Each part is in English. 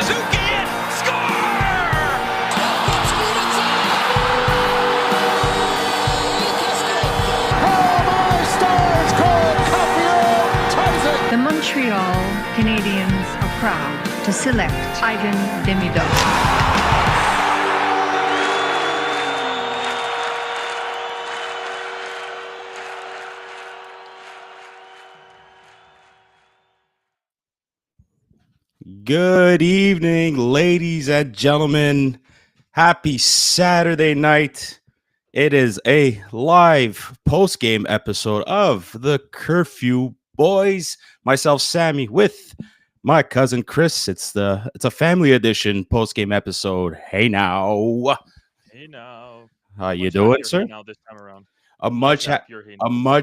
The Montreal Canadiens are proud to select Ivan Demidov. Good evening, ladies and gentlemen. Happy Saturday night. It is a live post-game episode of the Curfew Boys. Myself, Sammy, with my cousin Chris. It's a family edition post-game episode. Hey now. Hey now. How you doing, sir? Hey now this time around. A much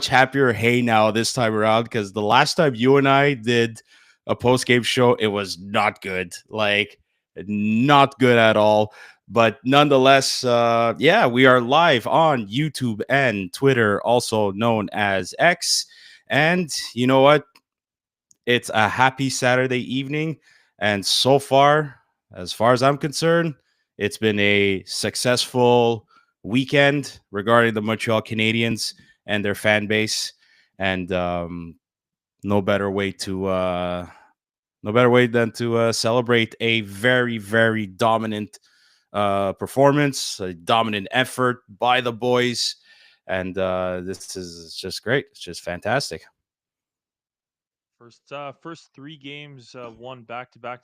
happier hey now this time around, because the last time you and I did a post game show, it was not good, like not good at all. But nonetheless, we are live on YouTube and Twitter, also known as X. And you know what? It's a happy Saturday evening, and so far as I'm concerned, it's been a successful weekend regarding the Montreal Canadiens and their fan base, and no better way than to celebrate a very, very dominant performance, a dominant effort by the boys, and this is just great. It's just fantastic. First 3 games won back to back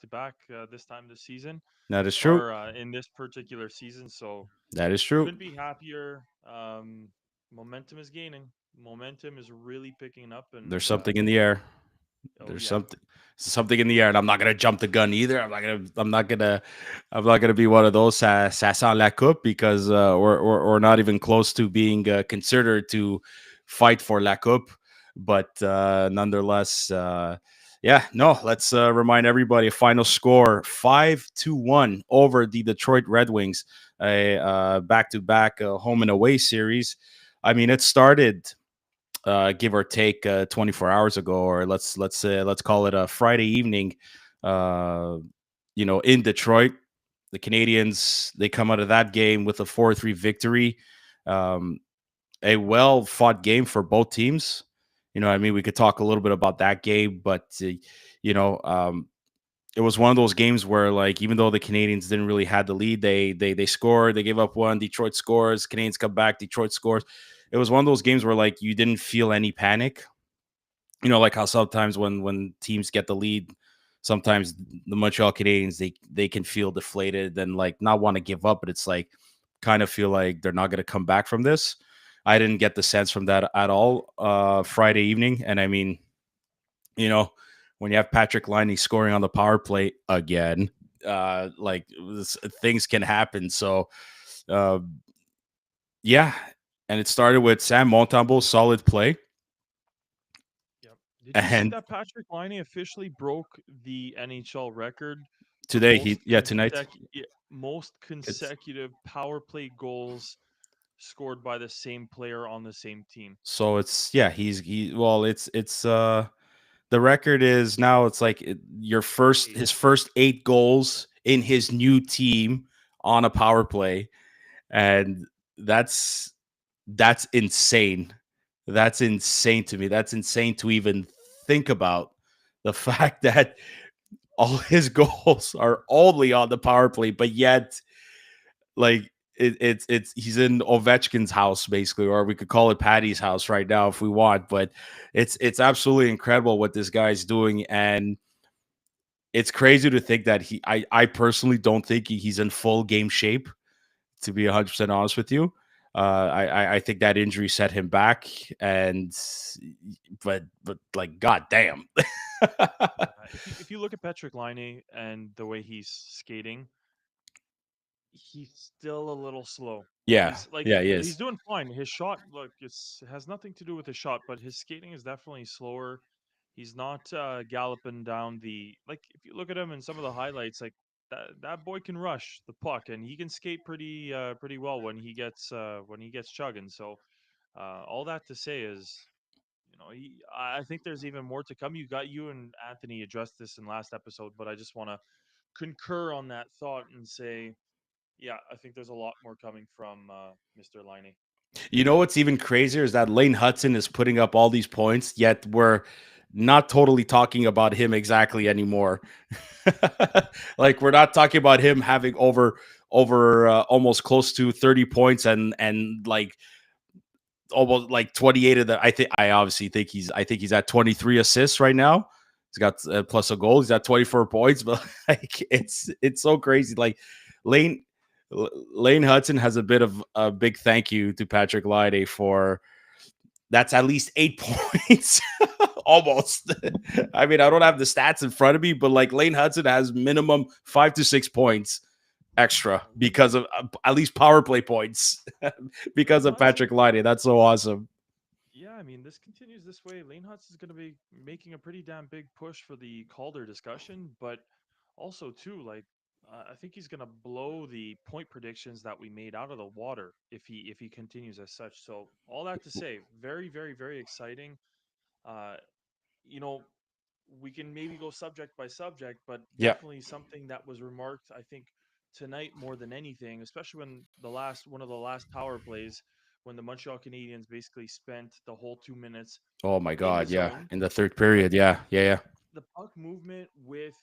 this time this season. That is true. Or in this particular season, so That is true. couldn't be happier. Momentum is gaining. Momentum is really picking up, and There's something in the air. There's something in the air, and I'm not gonna jump the gun either. I'm not gonna be one of those ça sent la coupe, because we're not even close to being considered to fight for la coupe. But nonetheless, let's remind everybody a final score: 5-1 over the Detroit Red Wings, a back-to-back home and away series. I mean, it started give or take 24 hours ago, or let's call it a Friday evening. In Detroit, the Canadiens, they come out of that game with a 4-3 victory. A well fought game for both teams. We could talk a little bit about that game, but it was one of those games where, like, even though the Canadiens didn't really have the lead, they scored, they gave up one, Detroit scores, Canadiens come back, Detroit scores. It was one of those games where, like, you didn't feel any panic. Like how sometimes when teams get the lead, sometimes the Montreal Canadiens, they can feel deflated and, like, not want to give up, but it's like kind of feel like they're not going to come back from this. I didn't get the sense from that at all Friday evening. And I mean, when you have Patrick Laine scoring on the power play again, things can happen. So, and it started with Sam Montembeault's solid play. Yep. Did you see that Patrick Laine officially broke the NHL record today? Tonight. Most consecutive power play goals scored by the same player on the same team. So it's the record is now, it's like his first 8 goals in his new team on a power play, and that's insane. That's insane to me. That's insane to even think about, the fact that all his goals are only on the power play, but yet, like, it's he's in Ovechkin's house, basically, or we could call it Patty's house right now if we want. But it's absolutely incredible what this guy's doing, and it's crazy to think that I personally don't think he's in full game shape, to be 100% honest with you. I think that injury set him back, but like, goddamn. If you look at Patrick Laine and the way he's skating, he's still a little slow. Yeah, he is. He's doing fine. His shot, look, it has nothing to do with his shot, but his skating is definitely slower. He's not galloping down the, like, if you look at him in some of the highlights, like, that boy can rush the puck, and he can skate pretty well when he gets chugging. So all that to say is, I think there's even more to come. You and Anthony addressed this in last episode, but I just want to concur on that thought and say, yeah, I think there's a lot more coming from Mr. Liney. You know what's even crazier is that Lane Hudson is putting up all these points, yet we're not totally talking about him exactly anymore. Like we're not talking about him having over almost close to 30 points and like almost like 28 of the I think he's at 23 assists right now. He's got plus a goal. He's at 24 points, but like it's so crazy. Like Lane Lane Hudson has a bit of a big thank you to Patrick Laine for that's at least 8 points. Almost. I mean, I don't have the stats in front of me, but like Lane Hudson has minimum 5 to 6 points extra because of at least power play points because Lane of Hudson, Patrick Laine. That's so awesome. yeah, I mean, this continues this way. Lane Hudson's going to be making a pretty damn big push for the Calder discussion, but also too, like, I think he's going to blow the point predictions that we made out of the water if he continues as such. So all that to say, very, very, very exciting. Uh, you know, we can maybe go subject by subject, but Yeah. definitely something that was remarked, I think, tonight more than anything, especially when one of the last power plays, when the Montreal Canadiens basically spent the whole 2 minutes Oh my in the God. Yeah. zone. In the third But period. Yeah. Yeah. Yeah. the puck movement with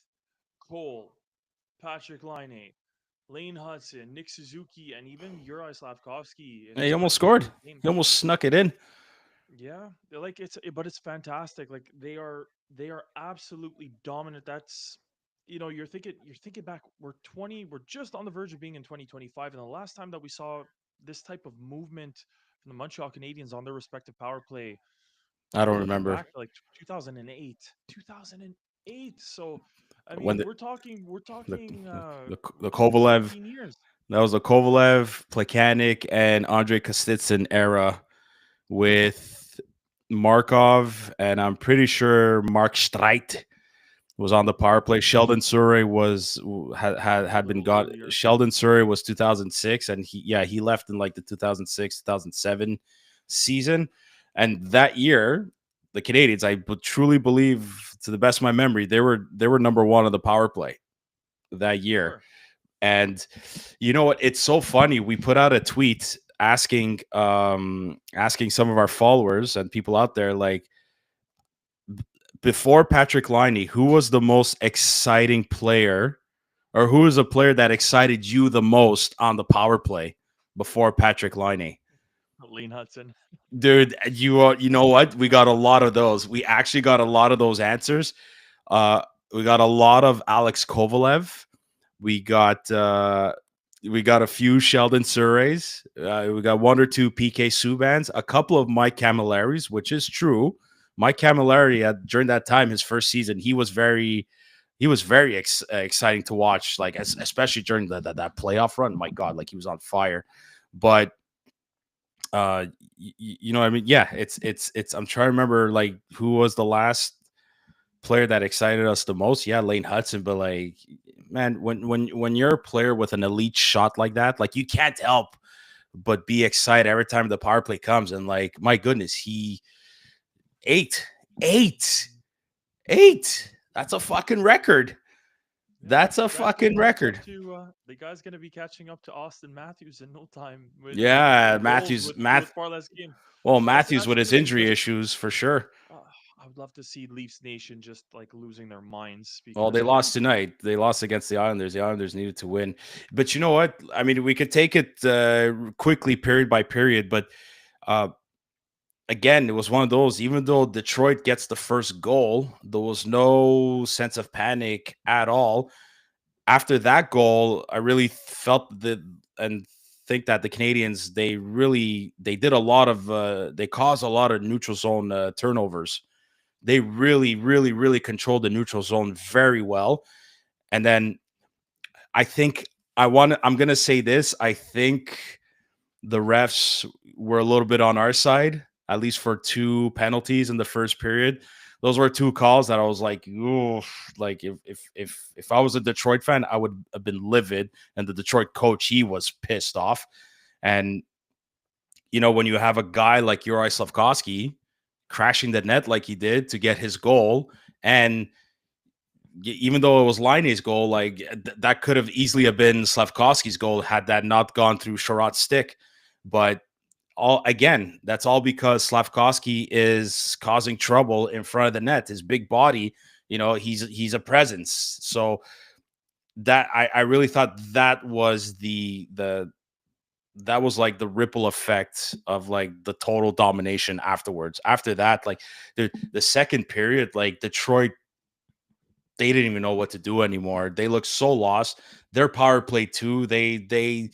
Cole, Patrick Laine, Lane Hudson, Nick Suzuki, and even Uri Slavkovsky in He his almost first game scored. of the game. He almost snuck it in. Yeah, they're like but it's fantastic. Like they are absolutely dominant. That's you're thinking back. We're just on the verge of being in 2025, and the last time that we saw this type of movement from the Montreal Canadiens on their respective power play, I don't we're looking remember back to like 2008, 2008. So, I when mean, we're talking the close to Kovalev. 17 years. That was the Kovalev, Plekanec, and Andre Kostitsyn era with Markov, and I'm pretty sure Mark Streit was on the power play. Sheldon Surrey was A had been little got. earlier. Sheldon Surrey was 2006, and he left in like the 2006 2007 season, and that year the Canadians, I truly believe, to the best of my memory, they were number one on the power play that They year. were. And you know what? It's so funny. We put out a tweet asking some of our followers and people out there, like, before Patrick Laine, who was the most exciting player, or who was a player that excited you the most on the power play before Patrick Laine? Lane Hudson. Dude, you know what? We got a lot of those. We actually got a lot of those answers. Uh, we got a lot of Alex Kovalev. We got a few Sheldon Surreys. We got one or two PK Subans, a couple of Mike Camillaris, which is true. Mike Camilleri during that time, his first season, he was very exciting to watch. Like especially during that playoff run. My God, like he was on fire. But you know what I mean? Yeah, it's. I'm trying to remember like who was the last player that excited us the most. Yeah, Lane Hudson. But like, man, when you're a player with an elite shot like that, like you can't help but be excited every time the power play comes. And like, my goodness, he eight, eight, eight. That's a fucking record. Yeah, That's a the guy's gonna fucking catch up record. to the guy's gonna be catching up to Austin Matthews in no time with Yeah, goals Matthews, with far less game. well, Austin Matthews with Matthews his gonna be injury just. issues for sure. Uh, I would love to see Leafs Nation just like losing their minds Well, because they like lost tonight. They lost against the Islanders. The Islanders needed to win. But you know what? I mean, we could take it quickly, period by period. But uh, again, it was one of those, even though Detroit gets the first goal, there was no sense of panic at all. After that goal, I really felt that and think that the Canadians, they did a lot of they caused a lot of neutral zone turnovers. They really, really, really controlled the neutral zone very well. And then I think I'm gonna say this. I think the refs were a little bit on our side, at least for two penalties in the first period. Those were two calls that I was like, ooh, like if I was a Detroit fan, I would have been livid. And the Detroit coach, he was pissed off. And you know, when you have a guy like Uri Slavkovsky crashing the net like he did to get his goal, and even though it was Laine's goal, like that could have easily have been Slavkovsky's goal had that not gone through Sherrod's stick. But that's all because Slavkovsky is causing trouble in front of the net. His big body, he's a presence. So that I really thought that was that was like the ripple effect of like the total domination afterwards. After that, like the second period, like Detroit, they didn't even know what to do anymore. They looked so lost. Their power play too. They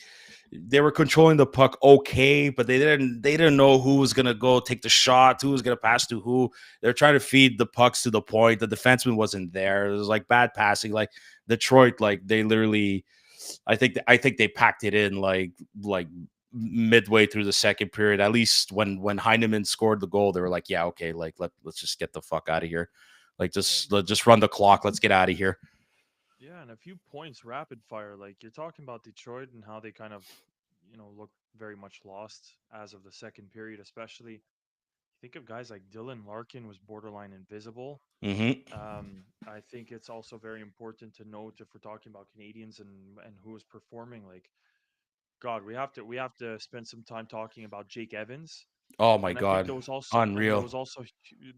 were controlling the puck okay, but they didn't know who was gonna go take the shot, who was gonna pass to who. They're trying to feed the pucks to the point. The defenseman wasn't there. It was like bad passing. Like Detroit, like they literally, I think they packed it in like midway through the second period. At least when Heineman scored the goal, they were like, yeah, okay, like let's just get the fuck out of here. Like let's just run the clock. Let's get out of here. Yeah, and a few points rapid fire. Like you're talking about Detroit and how they kind of, look very much lost as of the second period, especially. Think of guys like Dylan Larkin was borderline invisible. Mm-hmm. I think it's also very important to note if we're talking about Canadians and who is performing. Like, God, we have to spend some time talking about Jake Evans. Oh my And I think god, unreal.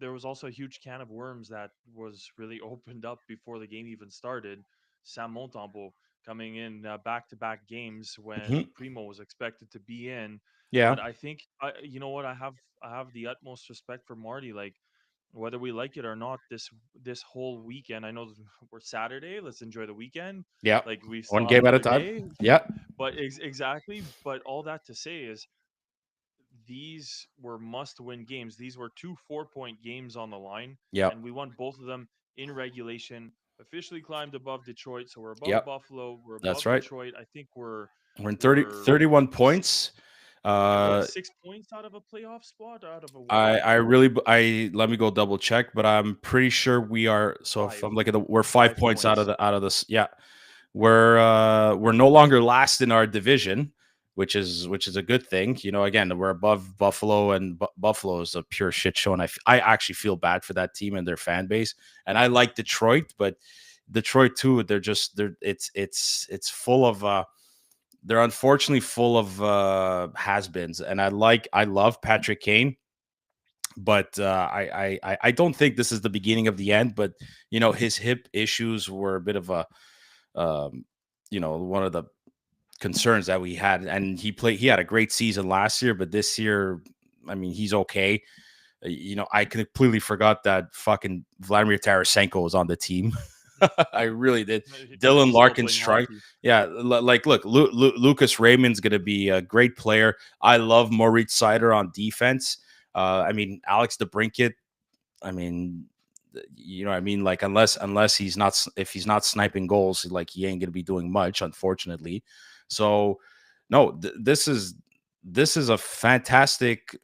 there was also a huge can of worms that was really opened up before the game even started. Sam Montembeault coming in back-to-back games when Mm-hmm. Primo was expected to be in, Yeah, but I think you know what, I have the utmost respect for Marty. Like whether we like it or not, this whole weekend. I know we're Saturday. Let's enjoy the weekend. yeah. Like we One still have game at a another time. day, Yeah, but exactly. But all that to say is these were must-win games. These were two 4-point games on the line, yeah, and we won both of them in regulation. Officially climbed above Detroit, so we're above yeah. Buffalo. We're That's above right. Detroit. I think we're We're in we're 31 s- points. what Uh, 6 points out of a playoff spot, out of a I wild I card. really I let me go double check, but I'm pretty sure we are. So if Five, I'm looking at we're 5 points five points. out of this. Yeah, we're no longer last in our division, which is a good thing. Again, we're above Buffalo, and Buffalo is a pure shit show, and I actually feel bad for that team and their fan base. And I like Detroit, but Detroit too. It's full of they're unfortunately full of has-beens, and I love Patrick Kane, but I don't think this is the beginning of the end. But his hip issues were a bit of a one of the concerns that we had, and he had a great season last year, but this year, I mean, he's okay. I completely forgot that fucking Vladimir Tarasenko was on the team. I really did. He's Dylan still Larkin playing strike. hockey. Yeah, like look, Lucas Raymond's going to be a great player. I love Moritz Seider on defense. I mean, Alex DeBrincat. I mean, what I mean, like unless if he's not sniping goals, like he ain't going to be doing much, unfortunately. So, no, this is a fantastic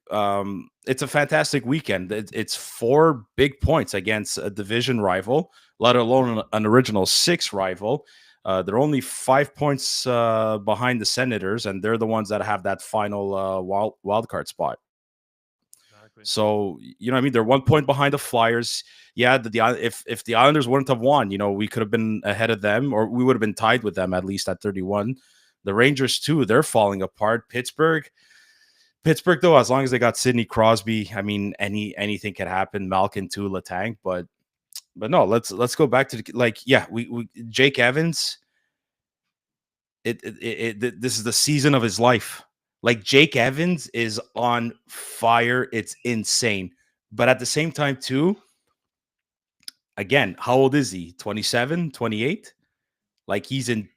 it's a fantastic weekend. It's 4 big points against a division rival, let alone an original 6 rival. They're only 5 points behind the Senators, and they're the ones that have that final wild card spot. Exactly. So what I mean, they're 1 point behind the Flyers. Yeah, if the Islanders wouldn't have won, we could have been ahead of them, or we would have been tied with them at least at 31. The Rangers too, they're falling apart. Pittsburgh though, as long as they got Sidney Crosby, I mean, anything could happen. Malkin too, Letang, but no, let's go back to we Jake Evans. This is the season of his life. Like Jake Evans is on fire. It's insane. But at the same time, too, again, how old is he? 27, 28? Like he's in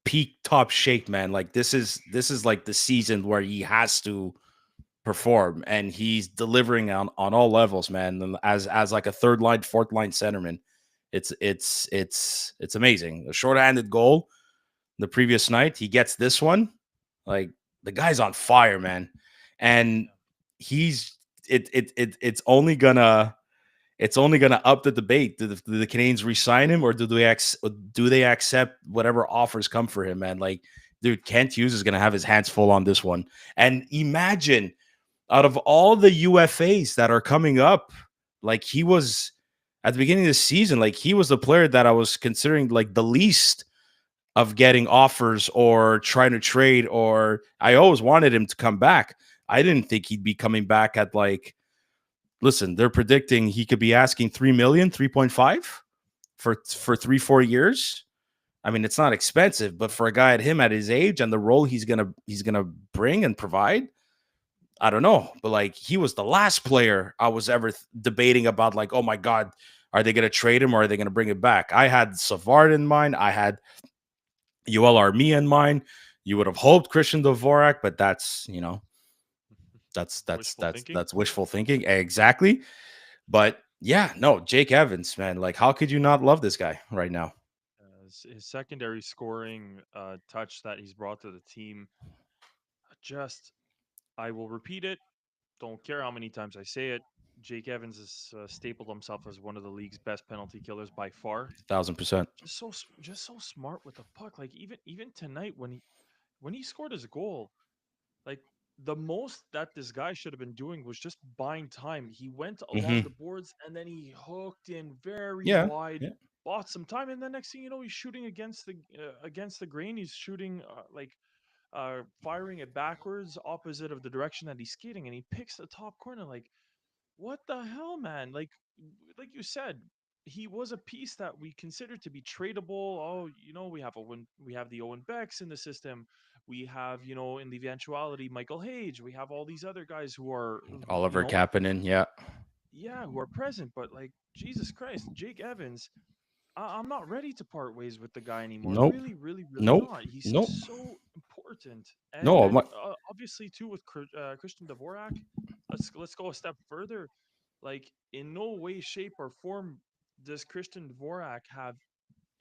peak top shape, man. Like this is like the season where he has to perform, and he's delivering on all levels, man. And as like a third line, fourth line centerman. It's amazing. A shorthanded goal the previous night. He gets this one. Like the guy's on fire, man. And he's it's only gonna up the debate. Do the Canadiens re-sign him, or do they accept whatever offers come for him, man? Like, dude, Kent Hughes is gonna have his hands full on this one. And imagine, out of all the UFAs that are coming up, like he was at the beginning of the season, like he was the player that I was considering like the least of getting offers or trying to trade, or I always wanted him to come back. I didn't think he'd be coming back at like, listen, they're predicting he could be asking 3 million, 3.5 for 3-4 years. I mean, it's not expensive, but for a guy at him at his age and the role he's gonna bring and provide, I don't know. But like he was the last player I was ever debating about, like, oh my God, are they gonna trade him or are they gonna bring him back? I had Savard in mind, I had Yoel Armia in mind. You would have hoped Christian Dvorak, but that's Wishful thinking. that's wishful thinking. Exactly. But yeah, no, Jake Evans, man. Like, how could you not love this guy right now? His secondary scoring touch that he's brought to the team, just I will repeat it. Don't care how many times I say it. Jake Evans has stapled himself as one of the league's best penalty killers by far. 1,000%. Just so smart with the puck. Like even tonight when he scored his goal, like the most that this guy should have been doing was just buying time. He went along Hmm. the boards and then he hooked in very Yeah. wide, Yeah. bought some time, and then next thing you know, he's shooting against the grain. He's shooting firing it backwards, opposite of the direction that he's skating, and he picks the top corner. Like, what the hell, man? Like you said, he was a piece that we considered to be tradable. Oh, we have the Owen Becks in the system. We have, in the eventuality, Michael Hage. We have all these other guys who are, Oliver Kapanen. Yeah. yeah, who are present. But like, Jesus Christ, Jake Evans, I'm not ready to part ways with the guy anymore. Nope. Really, really, really Nope. not. He's Nope. so important, and No. and obviously too with Christian Dvorak. Let's go a step further. Like, in no way, shape, or form does Christian Dvorak have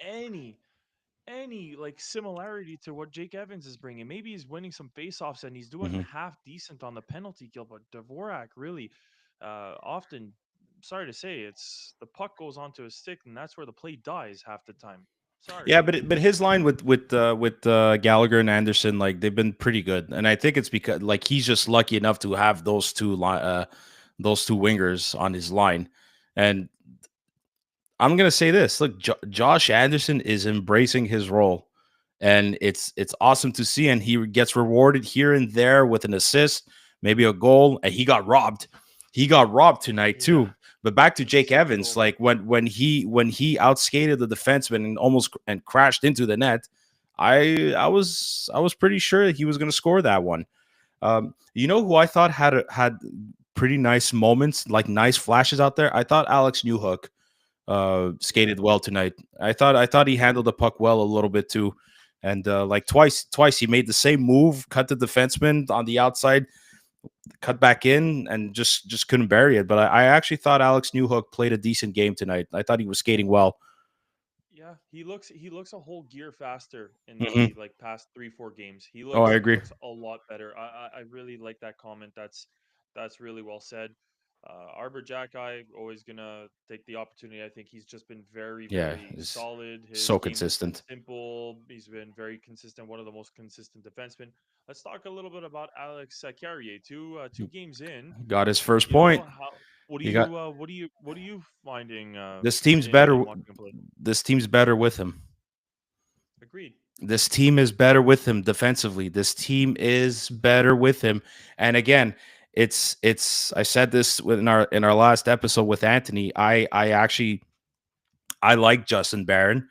any like similarity to what Jake Evans is bringing. Maybe he's winning some faceoffs and he's doing Mhm. half decent on the penalty kill, but Dvorak really often. Sorry to say, it's the puck goes onto his stick, and that's where the play dies half the time. Sorry. Yeah, but his line with Gallagher and Anderson, like they've been pretty good, and I think it's because like he's just lucky enough to have those two wingers on his line, and I'm gonna say this: look, Josh Anderson is embracing his role, and it's awesome to see. And he gets rewarded here and there with an assist, maybe a goal, and he got robbed. He got robbed tonight Yeah, too. But back to Jake stupid Evans, goal. like when he outskated the defenseman and almost and crashed into the net, I was pretty sure he was gonna score that one. You know who I thought had pretty nice moments, like nice flashes out there. I thought Alex Newhook Yeah. skated well tonight. I thought he handled the puck well a little bit too, and like twice he made the same move, cut the defenseman on the outside, cut back in, and just couldn't bury it. But I actually thought Alex Newhook played a decent game tonight. I thought he was skating well. Yeah, he looks a whole gear faster in Hmm. the like past 3-4 games. He Oh, I looks he agree. looks a lot better. I really like that comment. That's really well said. Arbor Jack, I always gonna take the opportunity. I think he's just been very Yeah, very it's solid. His so game's just been consistent. simple. He's been very consistent. One of the most consistent defensemen. Let's talk a little bit about Alex Carrier. Two games in. Got his first You know point. how He got what are you finding this team's in better. watching him play? This team's better with him. Agreed. This team is better with him defensively. This team is better with him. And again, it's I said this in our last episode with Anthony. I like Justin Barron.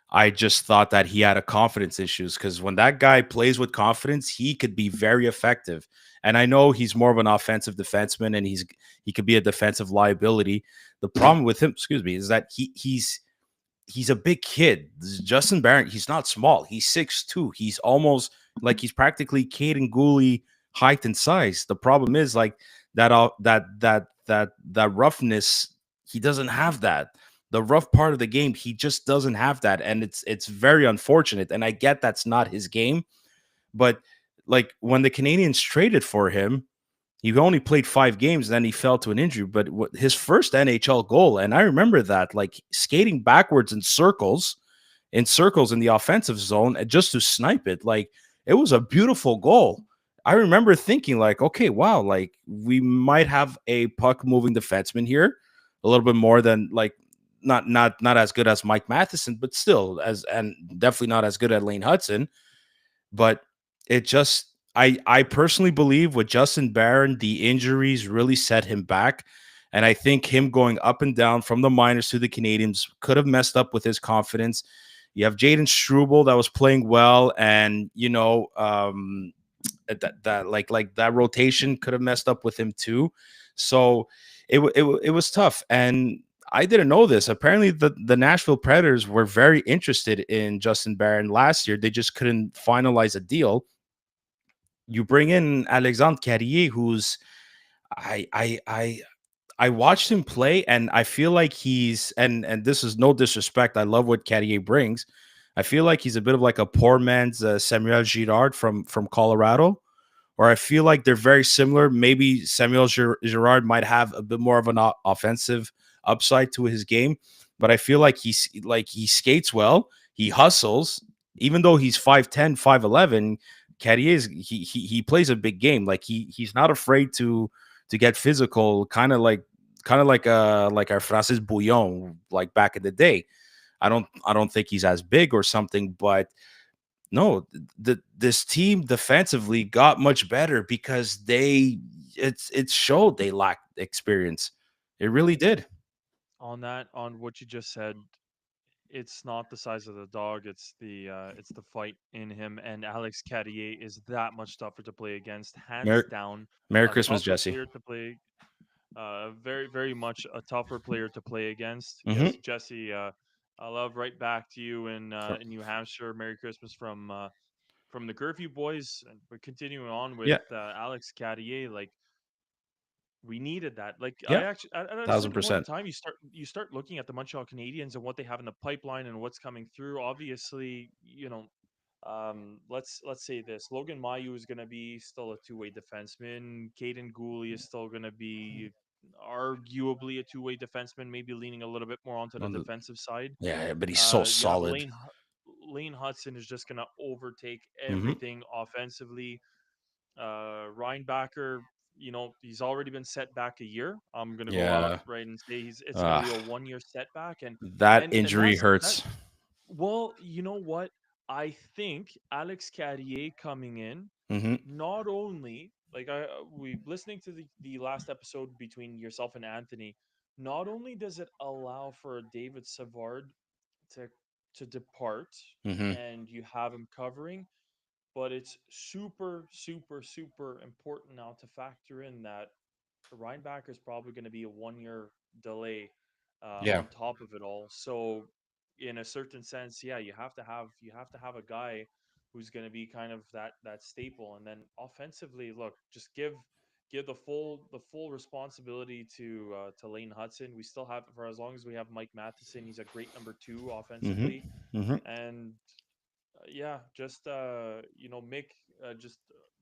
I just thought that he had a confidence issues because when that guy plays with confidence, he could be very effective. And I know he's more of an offensive defenseman and he could be a defensive liability. The problem with him, excuse me, is that he's a big kid. Justin Barron, he's not small. He's 6'2". He's almost like he's practically Caden Gooley height and size. The problem is like that roughness, he doesn't have that. The rough part of the game, he just doesn't have that. And it's very unfortunate. And I get that's not his game, but like when the Canadians traded for him, he only played 5 games, then he fell to an injury. But his first NHL goal, and I remember that, like skating backwards in circles in the offensive zone, just to snipe it. Like it was a beautiful goal. I remember thinking, like, okay, wow, like we might have a puck moving defenseman here, a little bit more than like not as good as Mike Matheson, but still and definitely not as good as Lane Hudson. But it just I personally believe with Justin Barron, the injuries really set him back. And I think him going up and down from the minors to the Canadians could have messed up with his confidence. You have Jaden Struble that was playing well, and that that rotation could have messed up with him too. So it was tough. And I didn't know this. Apparently, the Nashville Predators were very interested in Justin Barron last year. They just couldn't finalize a deal. You bring in Alexandre Carrier, who's I I I I watched him play, and I feel like he's and this is no disrespect. I love what Carrier brings. I feel like he's a bit of like a poor man's Samuel Girard from Colorado, or I feel like they're very similar. Maybe Samuel Girard might have a bit more of an offensive upside to his game, but I feel like he skates well, he hustles, even though he's 5'10", 5'11". Carrier he plays a big game. Like he's not afraid to get physical, kind of like our Francis Bouillon, like back in the day. I don't think he's as big or something, but no, this team defensively got much better because it showed they lacked experience. It really did. On what you just said, it's not the size of the dog, it's the fight in him, and Alex Carrier is that much tougher to play against, hands Merry, down, Merry a Christmas, tougher Jesse. player to play, very very much a tougher player to play against. Hmm. Yes, Jesse, I love right back to you in New Hampshire. Merry Christmas from the Curfew Boys, and we're continuing on with Yeah, Alex Carrier. Like, we needed that. Like, I yeah, actually at a thousand certain point in percent. time, you start looking at the Montreal Canadiens and what they have in the pipeline and what's coming through. Obviously, let's say this: Logan Mailloux is going to be still a two-way defenseman. Caden Gooley is still going to be arguably a two-way defenseman, maybe leaning a little bit more onto the On the defensive side. Yeah, but he's so You have solid. Lane Hudson is just going to overtake Hmm. everything offensively. Reinbacher, he's already been set back a year. I'm gonna go out Yeah, right and say it's gonna be uh, a 1 year setback, and that and and injury that's that. hurts. Well, you know what? I think Alex Carrier coming in, Hmm. not only like we listening to the last episode between yourself and Anthony, not only does it allow for David Savard to depart Hmm. and you have him covering, but it's super, super, super important now to factor in that Reinbacher is probably going to be a 1 year delay Yeah. on top of it all. So, in a certain sense, yeah, you have to have a guy who's going to be kind of that staple, and then offensively, look, just give the full responsibility to Lane Hudson. We still have, for as long as we have Mike Matheson, he's a great number two Hmm. offensively, Hmm. and yeah, just Mick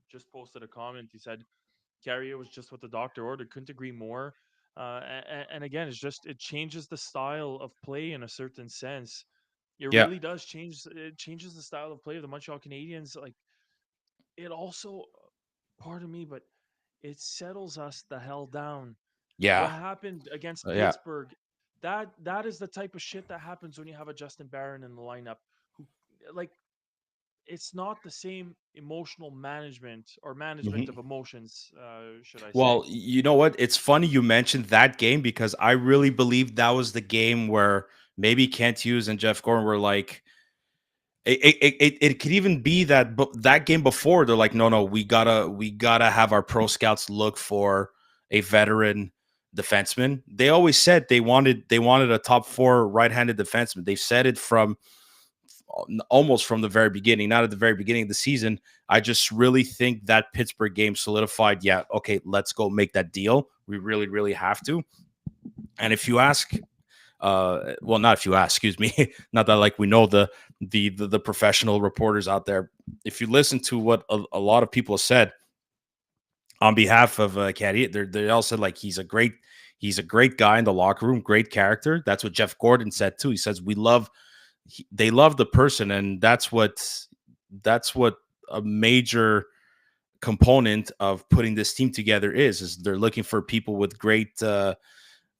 just posted a comment. He said Carrier was just what the doctor ordered. Couldn't agree more. And again, it changes the style of play in a certain sense. It Yeah. really does change. It changes the style of play of the Montreal Canadiens. Like, it also, pardon me, but it settles us the hell down. What Yeah. happened against Yeah. Pittsburgh? That is the type of shit that happens when you have a Justin Barron in the lineup. Who, like, it's not the same emotional management or management Hmm. of emotions, should I say. Well, you know what? It's funny you mentioned that game because I really believe that was the game where maybe Kent Hughes and Jeff Gordon were like, it could even be that that game before they're like, no, we gotta have our pro scouts look for a veteran defenseman. They always said they wanted a top four right-handed defenseman. They've said it from almost from the very beginning, not at the very beginning of the season. I just really think that Pittsburgh game solidified, yeah, okay, let's go make that deal. We really, really have to. And if you ask, well, not if you ask, excuse me, not that like we know the professional reporters out there. If you listen to what a lot of people said on behalf of Caddy, they all said like he's a great guy in the locker room, great character. That's what Jeff Gordon said too. He says they love the person, and that's what a major component of putting this team together is they're looking for people with great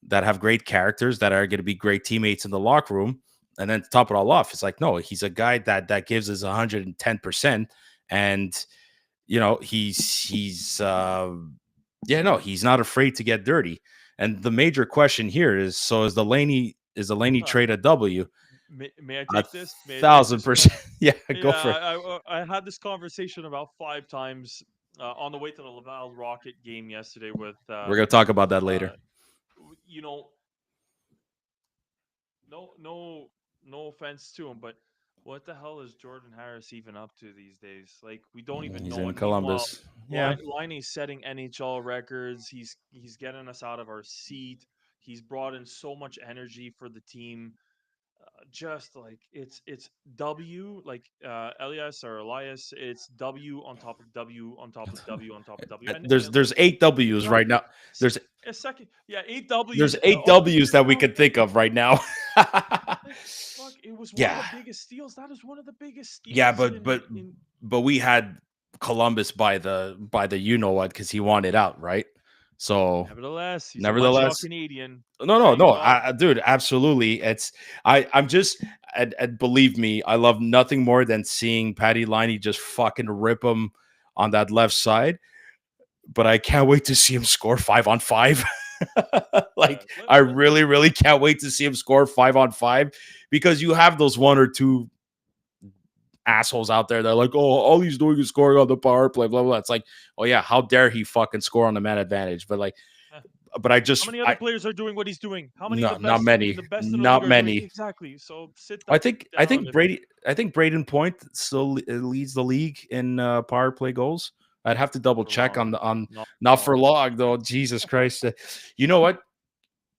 that have great characters that are going to be great teammates in the locker room. And then to top it all off, it's like, no, he's a guy that gives us 110%. And, he's not afraid to get dirty. And the major question here is, so is the Laney trade a W? May I A take this? May I take this? 1,000%. Yeah, go Yeah, for it. I had this conversation about 5 times on the way to the Laval Rocket game yesterday with We're going to talk about that later. you know, no offense to him, but what the hell is Jordan Harris even up to these days? Like, we don't even He's know. in And meanwhile, Columbus. Yeah. Liney's setting NHL records. He's getting us out of our seat. He's brought in so much energy for the team. Just like it's W, like Elias, it's W on top of W on top of W on top of W. And There's 8 W's right now. There's a second, yeah, 8 W's. there's 8 W's that we could think of right now. Like, fuck, it was one of the biggest steals. That is one of the biggest steals. Yeah, but we had Columbus by the you know what, because he wanted out, right? So nevertheless, he's nevertheless, a Montreal Canadian. No, dude, absolutely. I'm just, and believe me, I love nothing more than seeing Patty Liney just fucking rip him on that left side. But I can't wait to see him score 5-on-5. I really, really can't wait to see him score 5-on-5, because you have those one or two assholes out there that are like, oh, all he's doing is scoring on the power play, blah, blah. It's like, oh yeah, how dare he fucking score on the man advantage? But I just, how many other players are doing what he's doing? How many? Not many. Not many. Exactly. So sit down. I think Braden Point still leads the league in power play goals. I'd have to double check on not for long though. Jesus Christ. You know what?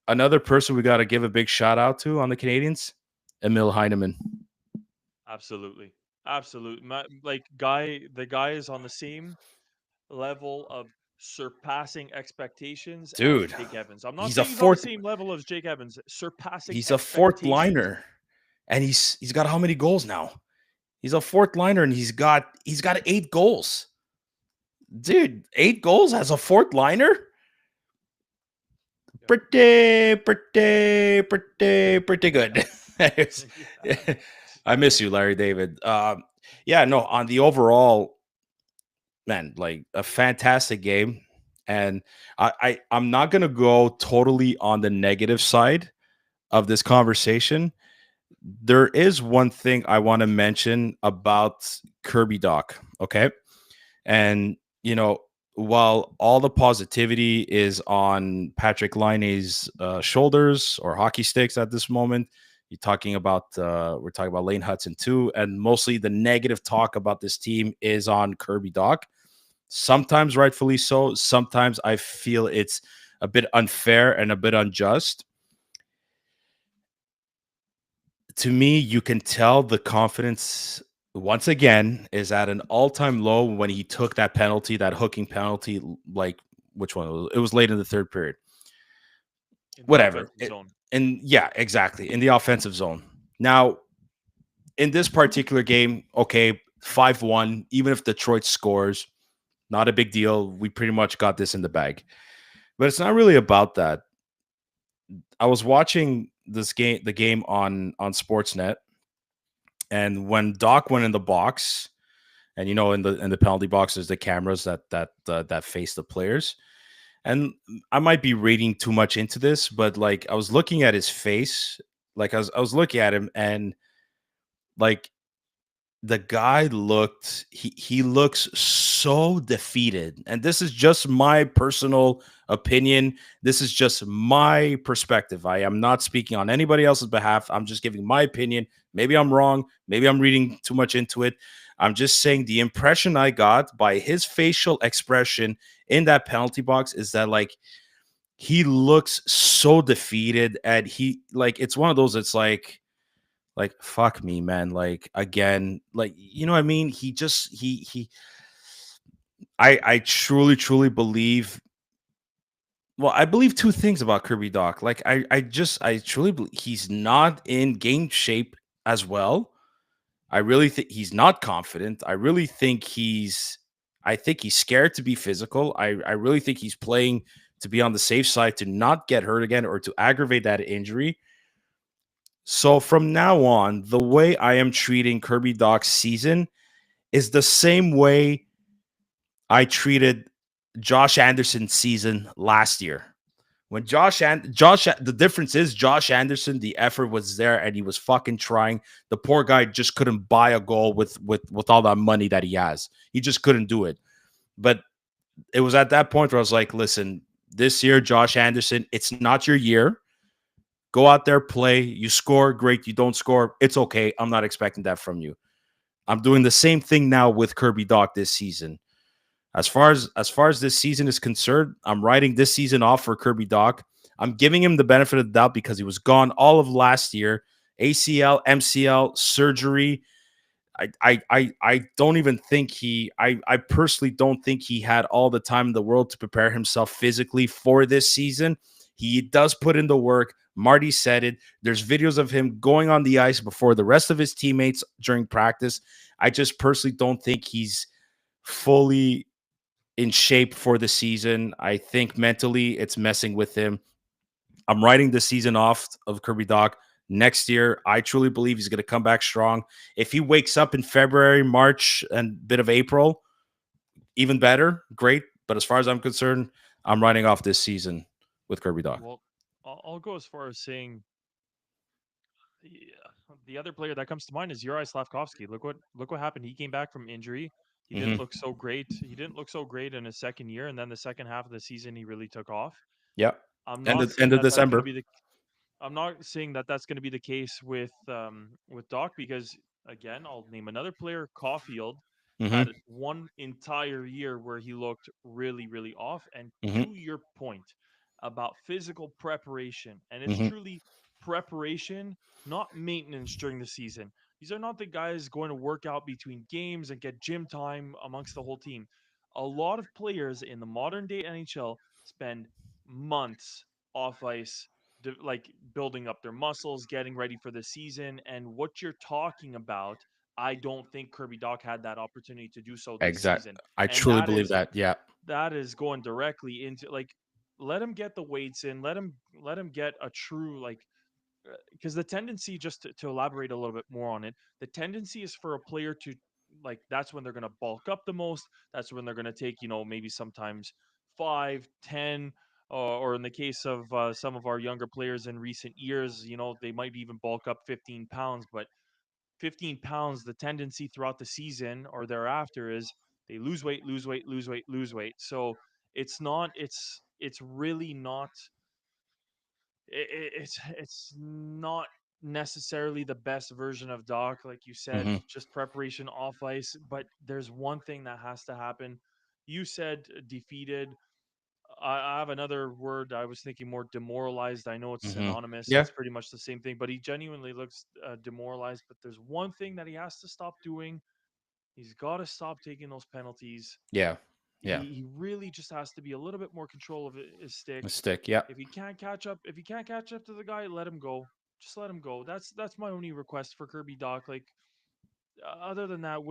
Another person we got to give a big shout out to on the Canadiens, Emil Heineman. Absolutely. The guy is on the same level of surpassing expectations, dude. as Jake Evans. I'm not saying he's on the same level as Jake Evans. Surpassing. He's a fourth liner, and he's got how many goals now? He's a fourth liner, and he's got 8 goals. Dude, 8 goals as a fourth liner? Pretty good. I miss you, Larry David. On the overall, man, like a fantastic game. And I'm not going to go totally on the negative side of this conversation. There is one thing I want to mention about Kirby Dach, okay? And, while all the positivity is on Patrick Laine's shoulders or hockey sticks at this moment, we're talking about Lane Hudson too, and mostly the negative talk about this team is on Kirby Dach. Sometimes rightfully so. Sometimes I feel it's a bit unfair and a bit unjust. To me, you can tell the confidence once again is at an all-time low when he took that penalty, that hooking penalty, like which one? It was late in the third period. Whatever. Yeah, exactly. In the offensive zone. Now, in this particular game, okay, 5-1, even if Detroit scores, not a big deal. We pretty much got this in the bag. But it's not really about that. I was watching the game on Sportsnet, and when Dach went in the box, and in the penalty box, there's the cameras that face the players. And I might be reading too much into this, but I was looking at his face, I was looking at him, and the guy he looks so defeated. And this is just my personal opinion. This is just my perspective. I am not speaking on anybody else's behalf. I'm just giving my opinion. Maybe I'm wrong. Maybe I'm reading too much into it. I'm just saying the impression I got by his facial expression in that penalty box is that he looks so defeated, and it's one of those, it's like fuck me, man. Again, you know what I mean? I truly believe. Well, I believe two things about Kirby Dach. I truly believe he's not in game shape as well. I really think he's not confident. I think he's scared to be physical. I really think he's playing to be on the safe side, to not get hurt again or to aggravate that injury. So from now on, the way I am treating Kirby Dach's season is the same way I treated Josh Anderson's season last year. When the difference is Josh Anderson, the effort was there and he was fucking trying. The poor guy just couldn't buy a goal with all that money that he has. He just couldn't do it. But it was at that point where I was like, listen, this year, Josh Anderson, it's not your year. Go out there, play. You score, great. You don't score, it's okay. I'm not expecting that from you. I'm doing the same thing now with Kirby Dach this season. As far as this season is concerned, I'm writing this season off for Kirby Dach. I'm giving him the benefit of the doubt because he was gone all of last year. ACL, MCL, surgery. I don't even think I personally don't think he had all the time in the world to prepare himself physically for this season. He does put in the work. Marty said it. There's videos of him going on the ice before the rest of his teammates during practice. I just personally don't think he's fully in shape for the season. I think mentally it's messing with him. I'm writing the season off of Kirby Dach. Next year, I truly believe he's going to come back strong. If he wakes up in February, March, and bit of April, even better, great. But as far as I'm concerned, I'm writing off this season with Kirby Dach. Well, I'll go as far as saying the other player that comes to mind is Juraj Slavkovsky. Look what happened. He came back from injury. He didn't look so great. He didn't look so great in his second year, and then the second half of the season he really took off. Yeah. I'm End not of, saying end of that that's going to December. be the I'm not saying that that's going to be the case with Doc because again, I'll name another player. Caulfield Mm-hmm. had one entire year where he looked really, really off. And Mm-hmm. to your point about physical preparation, and it's Mm-hmm. truly preparation, not maintenance during the season. These are not the guys going to work out between games and get gym time amongst the whole team. A lot of players in the modern day NHL spend months off ice like building up their muscles, getting ready for the season. And what you're talking about, I don't think Kirby Dach had that opportunity to do so this Exactly. season. I And truly believe that. Yeah. that is going directly into like let him get the weights in, let him get a true like because the tendency just to elaborate a little bit more on it, the tendency is for a player to like that's when they're going to bulk up the most, that's when they're going to take maybe sometimes 5, 10, or in the case of some of our younger players in recent years, they might even bulk up 15 pounds, but 15 pounds, the tendency throughout the season or thereafter is they lose weight, lose weight, lose weight, lose weight. So it's really not it's not necessarily the best version of Doc, like you said, Mm-hmm. just preparation off ice. But there's one thing that has to happen. You said defeated. I have another word. I was thinking more demoralized. I know it's Mm-hmm. synonymous. Yeah. It's pretty much the same thing. But he genuinely looks demoralized. But there's one thing that he has to stop doing. He's got to stop taking those penalties. Yeah. Yeah. He really just has to be a little bit more control of his A stick. stick. Yeah. If he can't catch up to the guy, let him go. Just let him go. That's my only request for Kirby Doc. Like other than that,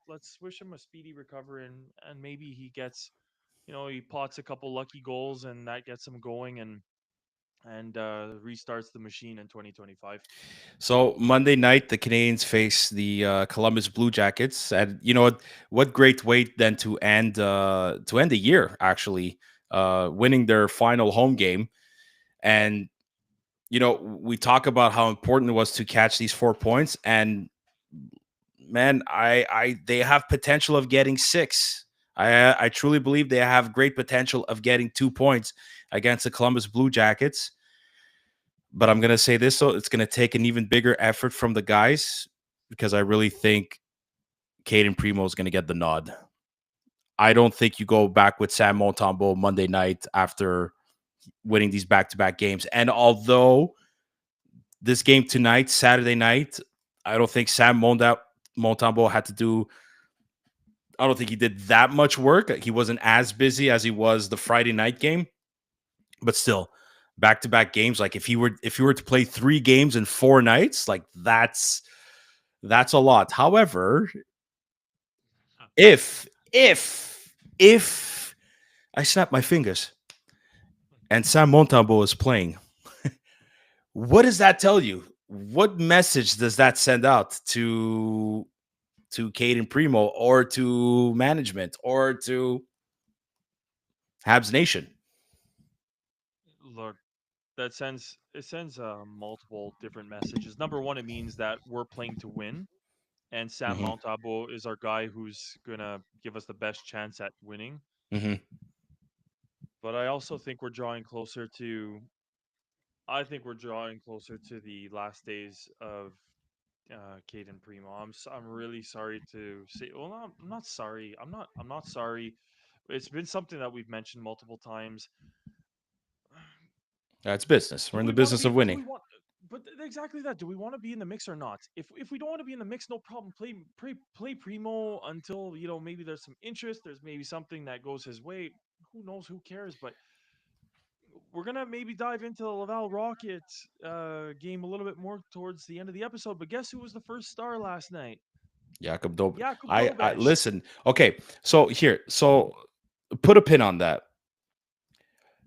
let's wish him a speedy recovery, and maybe he gets he pots a couple lucky goals and that gets him going and restarts the machine in 2025. So Monday night, the Canadians face the Columbus Blue Jackets, and what great way then to end the year actually, winning their final home game. And we talk about how important it was to catch these 4 points, and man, I they have potential of getting six. I truly believe they have great potential of getting 2 points against the Columbus Blue Jackets. But I'm gonna say this, so it's gonna take an even bigger effort from the guys because I really think Caden Primo is gonna get the nod. I don't think you go back with Sam Montembeault Monday night after winning these back-to-back games. And although this game tonight, Saturday night, I don't think Sam Montembeault had to do. I don't think he did that much work. He wasn't as busy as he was the Friday night game, but still, back-to-back games. Like if you were to play 3 games in 4 nights, like that's a lot. However, if I snap my fingers, and Sam Montembeault is playing. What does that tell you? What message does that send out to Caden Primo or to management or to Habs Nation? Look, it sends multiple different messages. Number one, it means that we're playing to win, and Sam Hmm. Montembeault is our guy who's gonna give us the best chance at winning. Hmm. But I also think we're drawing closer to. I think we're drawing closer to the last days of Caden Primo. I'm really sorry to say. Well, I'm not sorry. I'm not sorry. It's been something that we've mentioned multiple times. That's business. We're Do in the we want to business be? of Do winning. we want? But exactly that. Do we want to be in the mix or not? If we don't want to be in the mix, no problem. Play Primo until maybe there's some interest. There's maybe something that goes his way. Who knows? Who cares? But we're gonna maybe dive into the Laval Rockets game a little bit more towards the end of the episode. But guess who was the first star last night? Jakob Dob. Jakub I Dobeš. listen. Okay, so here, so put a pin on that.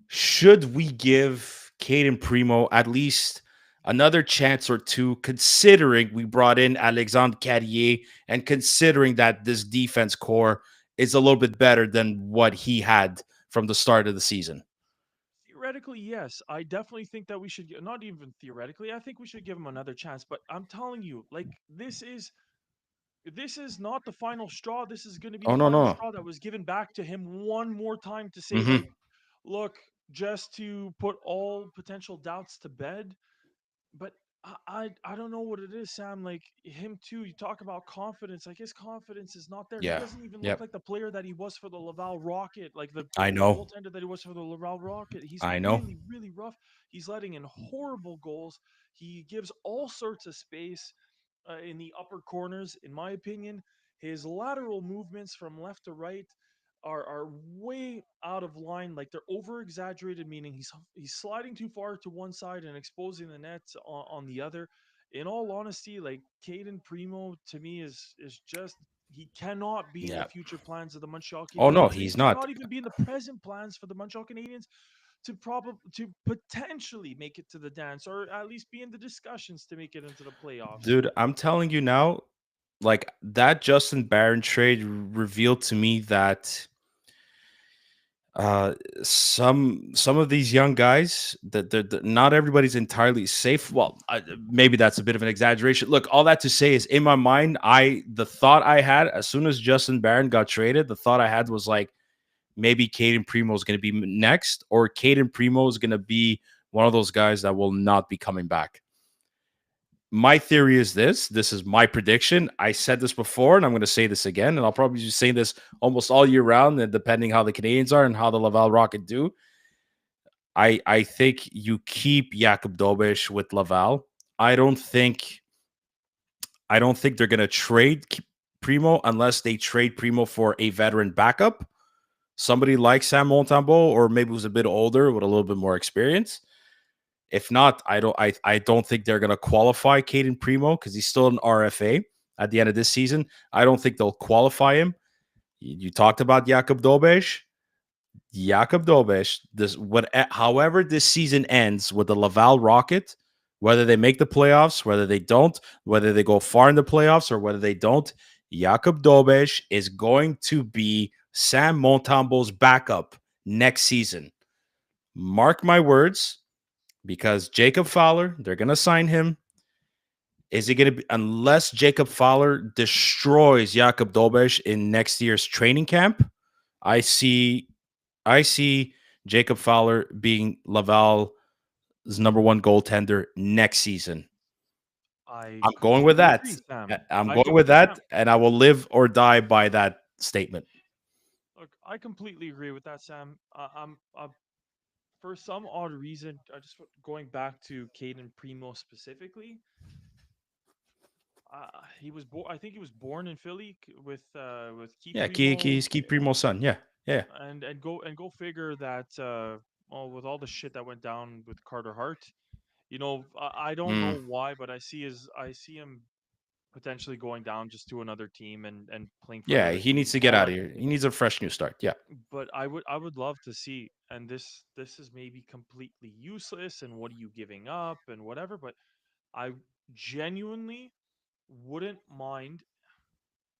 Should we give Caden Primo at least another chance or two, considering we brought in Alexandre Carrier and considering that this defense core is a little bit better than what he had from the start of the season? Theoretically, yes. I definitely think that we should not even theoretically. I think we should give him another chance. But I'm telling you, like this is not the final straw. This is going to be Oh the no, final no. straw that was given back to him one more time to say, Hmm. like, look, just to put all potential doubts to bed. But I don't know what it is, Sam. Like him too. You talk about confidence. Like his confidence is not there. He Yeah. doesn't even look Yep. like the player that he was for the Laval Rocket. Like I the know. goaltender that he was for the Laval Rocket. He's I know. really really rough. He's letting in horrible goals. He gives all sorts of space in the upper corners. In my opinion, his lateral movements from left to right are way out of line. Like they're over exaggerated, meaning he's sliding too far to one side and exposing the net on the other. In all honesty, like Caden Primo to me is just he cannot be in the Yeah. future plans of the Montreal Oh no, Canadiens, and he he's not. cannot even be in the present plans for the Montreal Canadiens to potentially make it to the dance or at least be in the discussions to make it into the playoffs. Dude, I'm telling you now, like that Justin Barron trade revealed to me that uh some of these young guys that not everybody's entirely safe. Well, maybe that's a bit of an exaggeration. Look, all that to say is in my mind, the thought I had as soon as Justin Barron got traded, the thought I had was like maybe Caden Primo is going to be next, or Caden Primo is going to be one of those guys that will not be coming back. My theory is this is my prediction. I said this before and I'm going to say this again, and I'll probably be saying this almost all year round, and depending how the Canadians are and how the Laval Rocket do. I think you keep Jakub Dobish with Laval. I don't think I don't think they're going to trade Primo unless they trade Primo for a veteran backup, somebody like Sam Montembeau, or maybe who's a bit older with a little bit more experience. If not, I don't think they're gonna qualify Caden Primo because he's still an RFA at the end of this season. I don't think they'll qualify him. You talked about Jakub Dobesh. Jakub Dobesh, however this season ends with the Laval Rocket, whether they make the playoffs, whether they don't, whether they go far in the playoffs or whether they don't, Jakub Dobesh is going to be Sam Montembeau's backup next season. Mark my words, because Jacob Fowler, they're going to sign him. Is he going to be, unless Jacob Fowler destroys Jakub Dobesh in next year's training camp? I see, I see Jacob Fowler being Laval's number one goaltender next season. I I'm going with completely that. agree, Sam. I'm I going with complete that, Sam. and I will live or die by that statement. Look, I completely agree with that, Sam. For some odd reason, I just going back to Caden Primo specifically. He was born. I think he was born in Philly with Keith Yeah, Primo, he's Keith Primo's son. Yeah, yeah. and go figure that. Well, with all the shit that went down with Carter Hart, I don't know Mm, why, but I see him potentially going down just to another team and playing for Yeah, another he needs team. to get out of here. He needs a fresh new start. Yeah. But I would love to see, and this is maybe completely useless, and what are you giving up and whatever, but I genuinely wouldn't mind.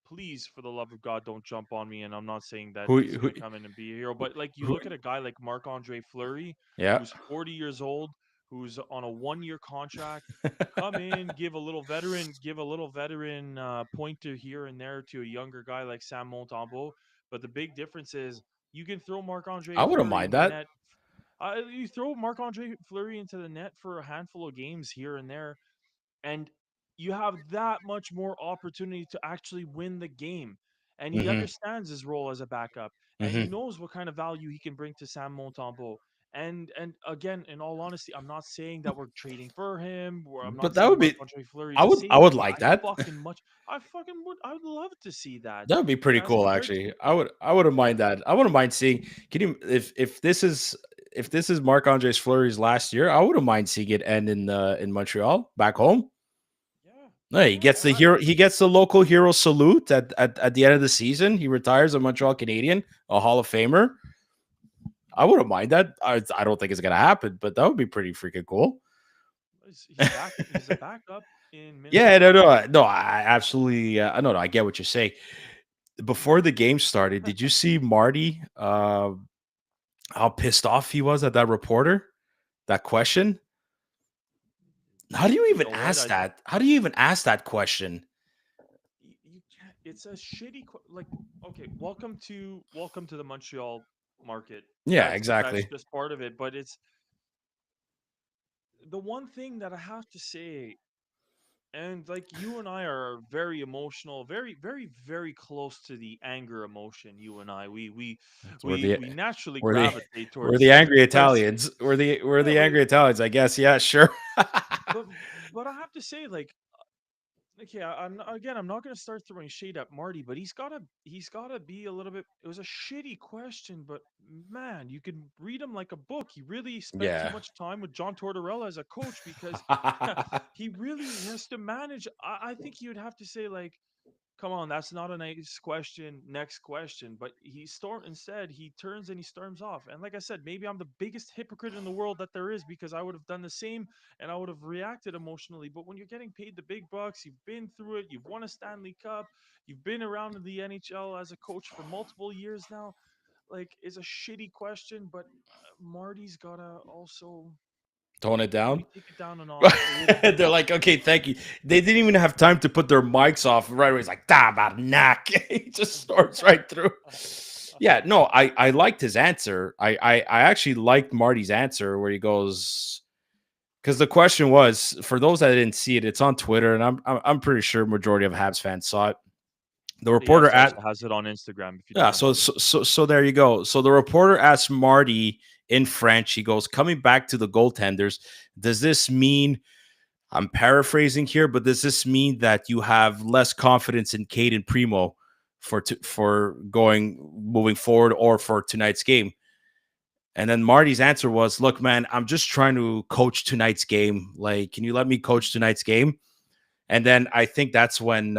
Please, for the love of God, don't jump on me. And I'm not saying that Who he's who going to come in and be a hero, but like you who look at a guy like Marc-Andre Fleury, yeah. who's 40 years old, who's on a 1 year contract, come in, give a little veteran pointer here and there to a younger guy like Sam Montembeault. But the big difference is you can throw Marc-Andre I wouldn't Fleury mind in the that. net. You throw Marc-Andre Fleury into the net for a handful of games here and there, and you have that much more opportunity to actually win the game. And he Hmm. understands his role as a backup, and he Hmm. knows what kind of value he can bring to Sam Montembeault. And again, in all honesty, I'm not saying that we're trading for him, or I'm But not that saying would be. Marc-Andre Fleury is a I savior, would but like that. I fucking would. I would love to see that. That would be pretty As cool, compared actually. to, I wouldn't yeah, mind that. I wouldn't mind seeing. Can you if this is Marc Andre Fleury's last year, I wouldn't mind seeing it end in Montreal back home. yeah, No, he yeah. gets the hero. He gets the local hero salute at the end of the season. He retires a Montreal Canadian, a Hall of Famer. I wouldn't mind that. I don't think it's gonna happen, but that would be pretty freaking cool. He's back. He's a backup in Yeah, Minnesota. no. I absolutely. No, I get what you're saying. Before the game started, did you see Marty? How pissed off he was at that reporter? That question. How do you You even know what? ask that? How do you even ask that question? You can't. It's a shitty like. Okay, welcome to the Montreal market. Yeah, That's exactly. just part of it. But it's the one thing that I have to say. And like you and I are very emotional, very close to the anger emotion. You and I, We're the we naturally we're the gravitate we're towards the angry towards Italians. We're yeah. the angry Italians, I guess. Yeah, sure. But but I have to say, like, okay, I'm not gonna start throwing shade at Marty, but he's gotta be a little bit. It was a shitty question, but man, you can read him like a book. He really spent too Yeah. much time with John Tortorella as a coach because he really has to manage. I think he would have to say like, come on, that's not a nice question. Next question. But instead he turns and he storms off. And like I said, maybe I'm the biggest hypocrite in the world that there is because I would have done the same and I would have reacted emotionally. But when you're getting paid the big bucks, you've been through it, you've won a Stanley Cup, you've been around in the NHL as a coach for multiple years now. Like, it's a shitty question, but Marty's gotta also Tone it down. maybe take it down a notch a little bit. They're like, okay, thank you. They didn't even have time to put their mics off. Right away, he's like, da about knack. He just storms right through. Yeah, no, I liked his answer. I actually liked Marty's answer where he goes, because the question was, for those that didn't see it, it's on Twitter, and I'm pretty sure majority of Habs fans saw it. The reporter Yes, asked, also has it on Instagram if you yeah, don't so have it. so so so there you go. So the reporter asked Marty in French. He goes, coming back to the goaltenders, does this mean, I'm paraphrasing here, but does this mean that you have less confidence in Cade and Primo for going moving forward or for tonight's game? And then Marty's answer was, "Look, man, I'm just trying to coach tonight's game. Like, can you let me coach tonight's game?" And then I think that's when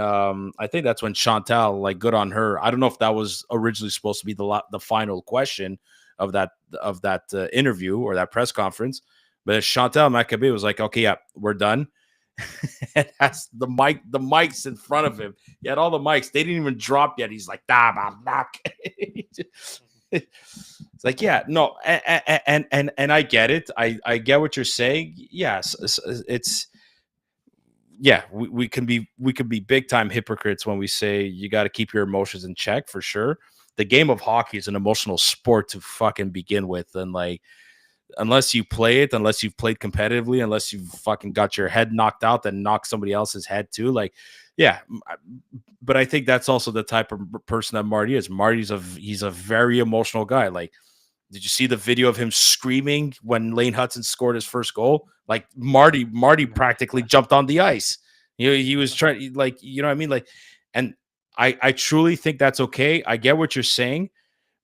Chantal, like, good on her. I don't know if that was originally supposed to be the final question of that interview or that press conference, but Chantal Maccabi was like, "Okay, yeah, we're done." And that's the mics in front of him. He had all the mics. They didn't even drop yet. He's like, "Da ba knock." It's like, yeah, no, and I get it. I get what you're saying. Yes, it's yeah, we can be big time hypocrites when we say you got to keep your emotions in check for sure. The game of hockey is an emotional sport to fucking begin with, and like unless you play it, unless you've played competitively, unless you've fucking got your head knocked out, then knock somebody else's head too. Like, yeah, but I think that's also the type of person that Marty is. He's a very emotional guy. Like, did you see the video of him screaming when Lane Hudson scored his first goal? Like Marty practically jumped on the ice. He was trying, like, you know what I mean? Like, and I truly think that's okay. I get what you're saying,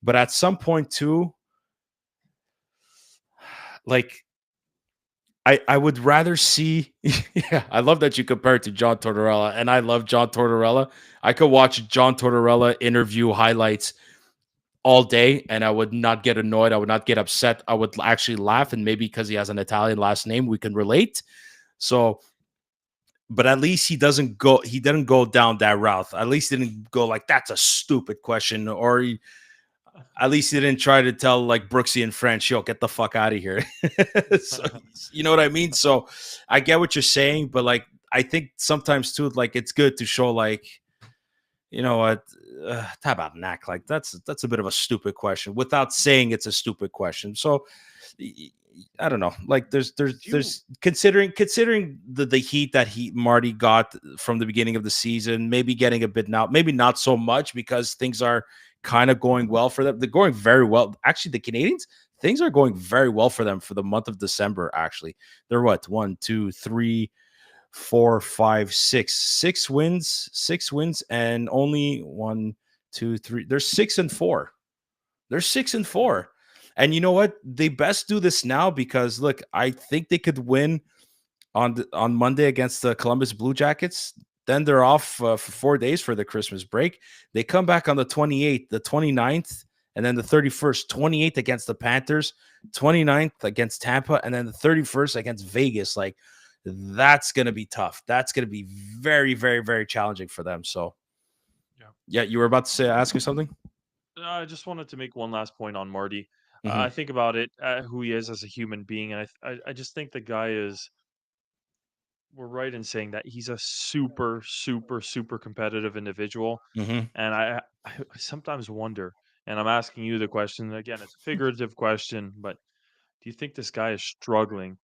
but at some point too, like I would rather see. Yeah, I love that you compare it to John Tortorella, and I love John Tortorella. I could watch John Tortorella interview highlights all day, and I would not get annoyed. I would not get upset. I would actually laugh, and maybe because he has an Italian last name, we can relate. So, but at least he doesn't go. He didn't go down that route. At least he didn't go like that's a stupid question, or at least he didn't try to tell like Brooksy in French, yo, get the fuck out of here. So, you know what I mean? So I get what you're saying, but like I think sometimes too, like it's good to show like, you know what, tabarnak, like that's a bit of a stupid question without saying it's a stupid question. So I don't know. Like Did you there's considering the heat that Marty got from the beginning of the season, maybe getting a bit now, maybe not so much because things are kind of going well for them. They're going very well. Actually, the Canadians, things are going very well for them for the month of December. Actually, they're what, 1, 2, 3, 4, 5, 6 and only 1, 2, 3. They're 6-4. They're 6-4. And you know what? They best do this now because look, I think they could win on Monday against the Columbus Blue Jackets. Then they're off for 4 days for the Christmas break. They come back on the 28th, the 29th, and then the 31st, 28th against the Panthers, 29th against Tampa, and then the 31st against Vegas. Like that's going to be tough. That's going to be very, very, very challenging for them. So, Yeah. yeah, you were about to say, ask me something? I just wanted to make one last point on Marty. Hmm. I think about it, who he is as a human being, and I just think the guy is. We're right in saying that he's a super, super, super competitive individual, Hmm. and I sometimes wonder, and I'm asking you the question again. It's a figurative question, but do you think this guy is struggling?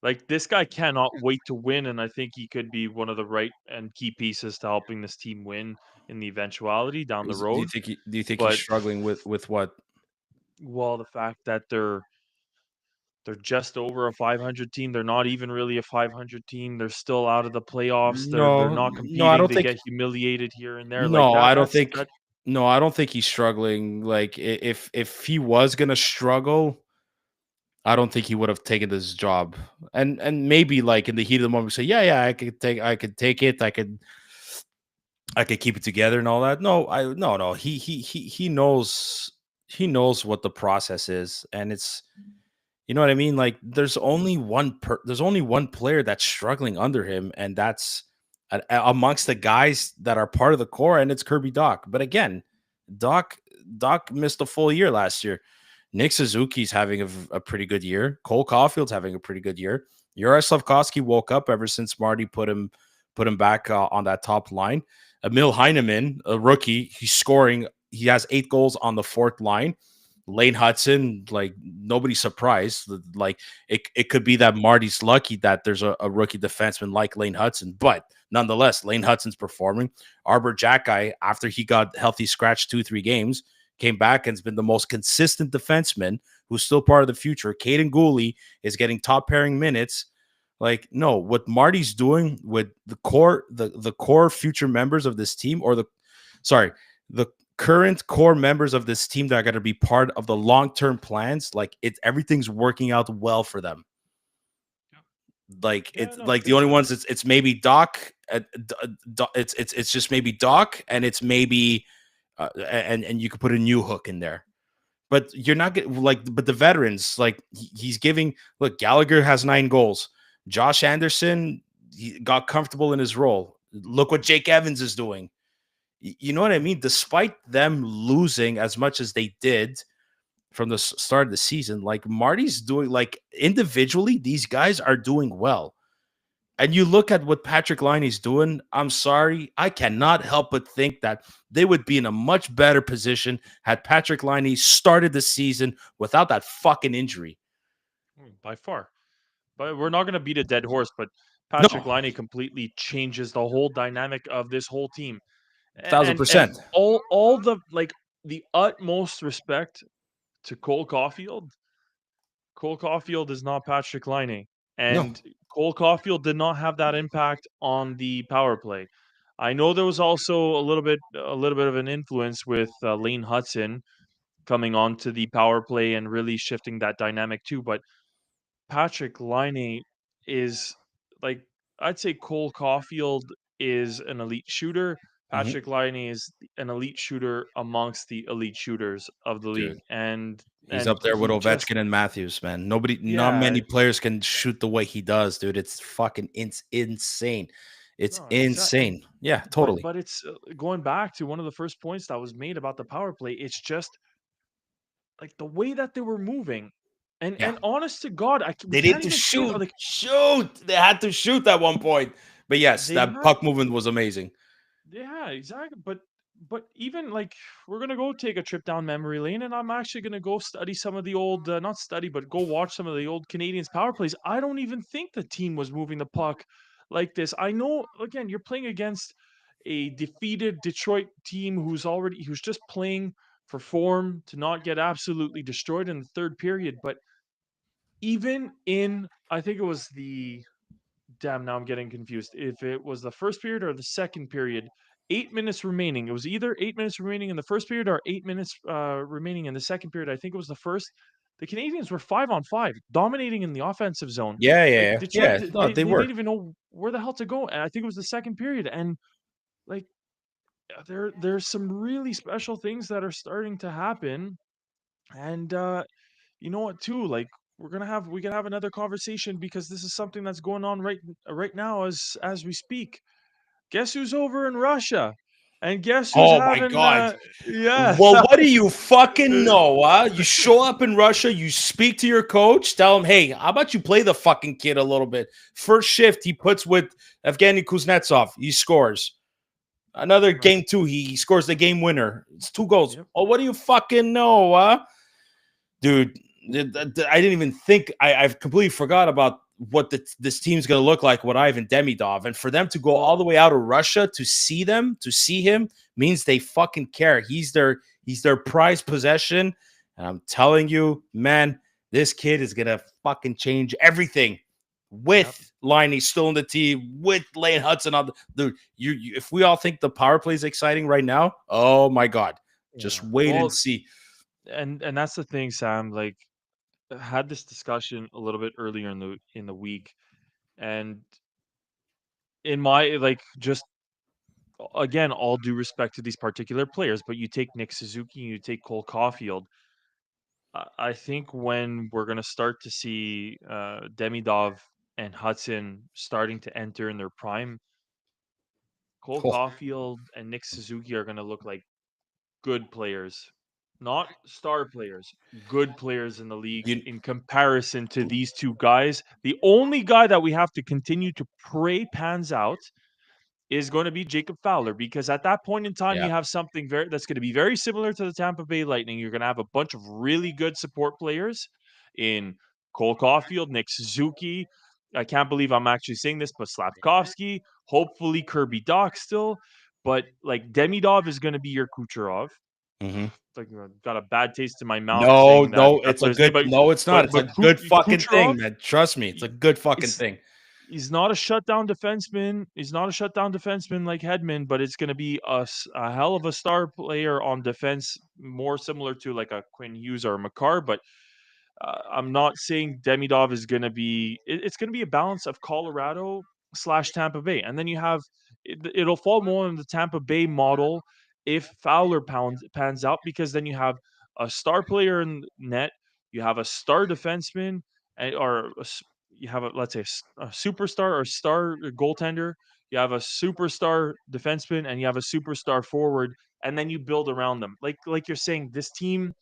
Like this guy cannot wait to win, and I think he could be one of the right and key pieces to helping this team win in the eventuality down the Do you road. think do you think he's But struggling with what? well, the fact that they're just over a 500 team. They're not even really a 500 team. They're still out of the playoffs. They're No, not no, I competing. don't They think. get humiliated here and there. Like No, that. I don't That's think. that. No, I don't think he's struggling. Like if he was gonna struggle, I don't think he would have taken this job. And maybe like in the heat of the moment, say, yeah, yeah, I could take it, I could keep it together and all that. No, no. He knows what the process is, and it's you know what I mean. Like there's only one player that's struggling under him, and that's amongst the guys that are part of the core, and it's Kirby Doc. But again, Doc Doc missed a full year last year. Nick Suzuki's having a pretty good year. Cole Caulfield's having a pretty good year. Uri Slavkovsky woke up ever since Marty put him back on that top line. Emil Heineman, a rookie, he's scoring. He has 8 goals on the fourth line. Lane Hudson, like nobody's surprised. Like it could be that Marty's lucky that there's a rookie defenseman like Lane Hudson, but nonetheless, Lane Hudson's performing. Arbor Jacki, after he got healthy scratch 2-3 games, came back and's been the most consistent defenseman who's still part of the future. Caden Gooley is getting top pairing minutes. Like, no, what Marty's doing with the core future members of this team, or the current core members of this team that are going to be part of the long-term plans, like everything's working out well for them. Like Yeah, it's no, like the it's only ones it's maybe Doc, it's just maybe Doc, and it's maybe and you could put a new hook in there. But you're not getting like, but the veterans, like he's giving. Look, Gallagher has 9 goals. Josh Anderson, he got comfortable in his role. Look what Jake Evans is doing. You know what I mean? Despite them losing as much as they did from the start of the season, like Marty's doing, like individually, these guys are doing well. And you look at what Patrick Liney's doing. I'm sorry, I cannot help but think that they would be in a much better position had Patrick Liney started the season without that fucking injury. by far. But we're not going to beat a dead horse. But Patrick No, Liney completely changes the whole dynamic of this whole team, thousand and percent. all the like the utmost respect to Cole Caulfield. Cole Caulfield is not Patrick Laine, No, and Cole Caulfield did not have that impact on the power play. I know there was also a little bit of an influence with Lane Hudson coming onto the power play and really shifting that dynamic too. But Patrick Laine is like, I'd say Cole Caulfield is an elite shooter. Mhm. Patrick Laine is an elite shooter amongst the elite shooters of the Dude, league, and he's up there with he just Ovechkin and Matthews, man. Not yeah. many players can shoot the way he does, dude. It's fucking insane. It's No, exactly. insane. Yeah, But totally. it's going back to one of the first points that was made about the power play. It's just like the way that they were moving, Yeah. and honest to God, we They need can't to even say it. shoot. Like Shoot. They had to shoot at one point. But yes, they that had, puck movement was amazing. yeah, exactly. But even like we're gonna go take a trip down memory lane, and I'm actually gonna go study some of the old, not study, but go watch some of the old Canadians power plays. I don't even think the team was moving the puck like this. I know, again, you're playing against a defeated Detroit team who's just playing for form to not get absolutely destroyed in the third period. But even in, I think it was the, damn, now I'm getting confused. If it was the first period or the second period, 8 minutes remaining. It was either 8 minutes remaining in the first period or 8 minutes remaining in the second period. I think it was the first. The Canadians were 5-on-5, dominating in the offensive zone. Yeah, yeah, Like yeah. Detroit, Yeah. No, they they didn't were. even know where the hell to go. And I think it was the second period. And like there's some really special things that are starting to happen. And you know what, too? Like we can have another conversation because this is something that's going on right now as we speak. Guess who's over in Russia? And guess who's Oh my having god. yeah. Well, what do you fucking know, huh? You show up in Russia, you speak to your coach, tell him, hey, how about you play the fucking kid a little bit? First shift, he puts with Evgeny Kuznetsov. He scores. Another Right. game two, he scores the game winner. It's 2 goals. Yep. Oh, what do you fucking know, huh? Dude, I didn't even think. I've completely forgot about what this team's going to look like with Ivan Demidov. And for them to go all Well, the way out of Russia to see him, means they fucking care. He's their prized possession. And I'm telling you, man, this kid is going to fucking change everything yep. with Liney still in the team, with Lane Hudson on the dude. If we all think the power play is exciting right now, oh my God, just Yeah. wait and Well, see. and that's the thing, Sam. Like, I had this discussion a little bit earlier in the week, and in my like just again, all due respect to these particular players, but you take Nick Suzuki, you take Cole Caulfield. I think when we're going to start to see Demidov and Hudson starting to enter in their prime, Cole Oh, Caulfield and Nick Suzuki are going to look like good players, not star players, good players in the league you, in comparison to these two guys. The only guy that we have to continue to pray pans out is going to be Jacob Fowler, because at that point in time yeah. you have something very that's going to be very similar to the Tampa Bay Lightning. You're going to have a bunch of really good support players in Cole Caulfield, Nick Suzuki. I can't believe I'm actually saying this, but Slafkovsky, hopefully Kirby Doc still, but like Demidov is going to be your Kucherov. Mm-hmm. Like got a bad taste in my mouth No, saying that no, that it's a player's name, good. No, it's not. It's a but good fucking Kucherov thing, man. Trust me, it's a good fucking is thing. he's not a shutdown defenseman. He's not a shutdown defenseman like Hedman, but it's going to be a hell of a star player on defense, more similar to like a Quinn Hughes or a Makar. But I'm not saying Demidov is going to be. It's going to be a balance of Colorado slash Tampa Bay, and then you have it'll fall more in the Tampa Bay model if Fowler pans out, because then you have a star player in net, you have a star defenseman, or you have a, let's say a superstar or star goaltender, you have a superstar defenseman, and you have a superstar forward, and then you build around them. Like you're saying, this team,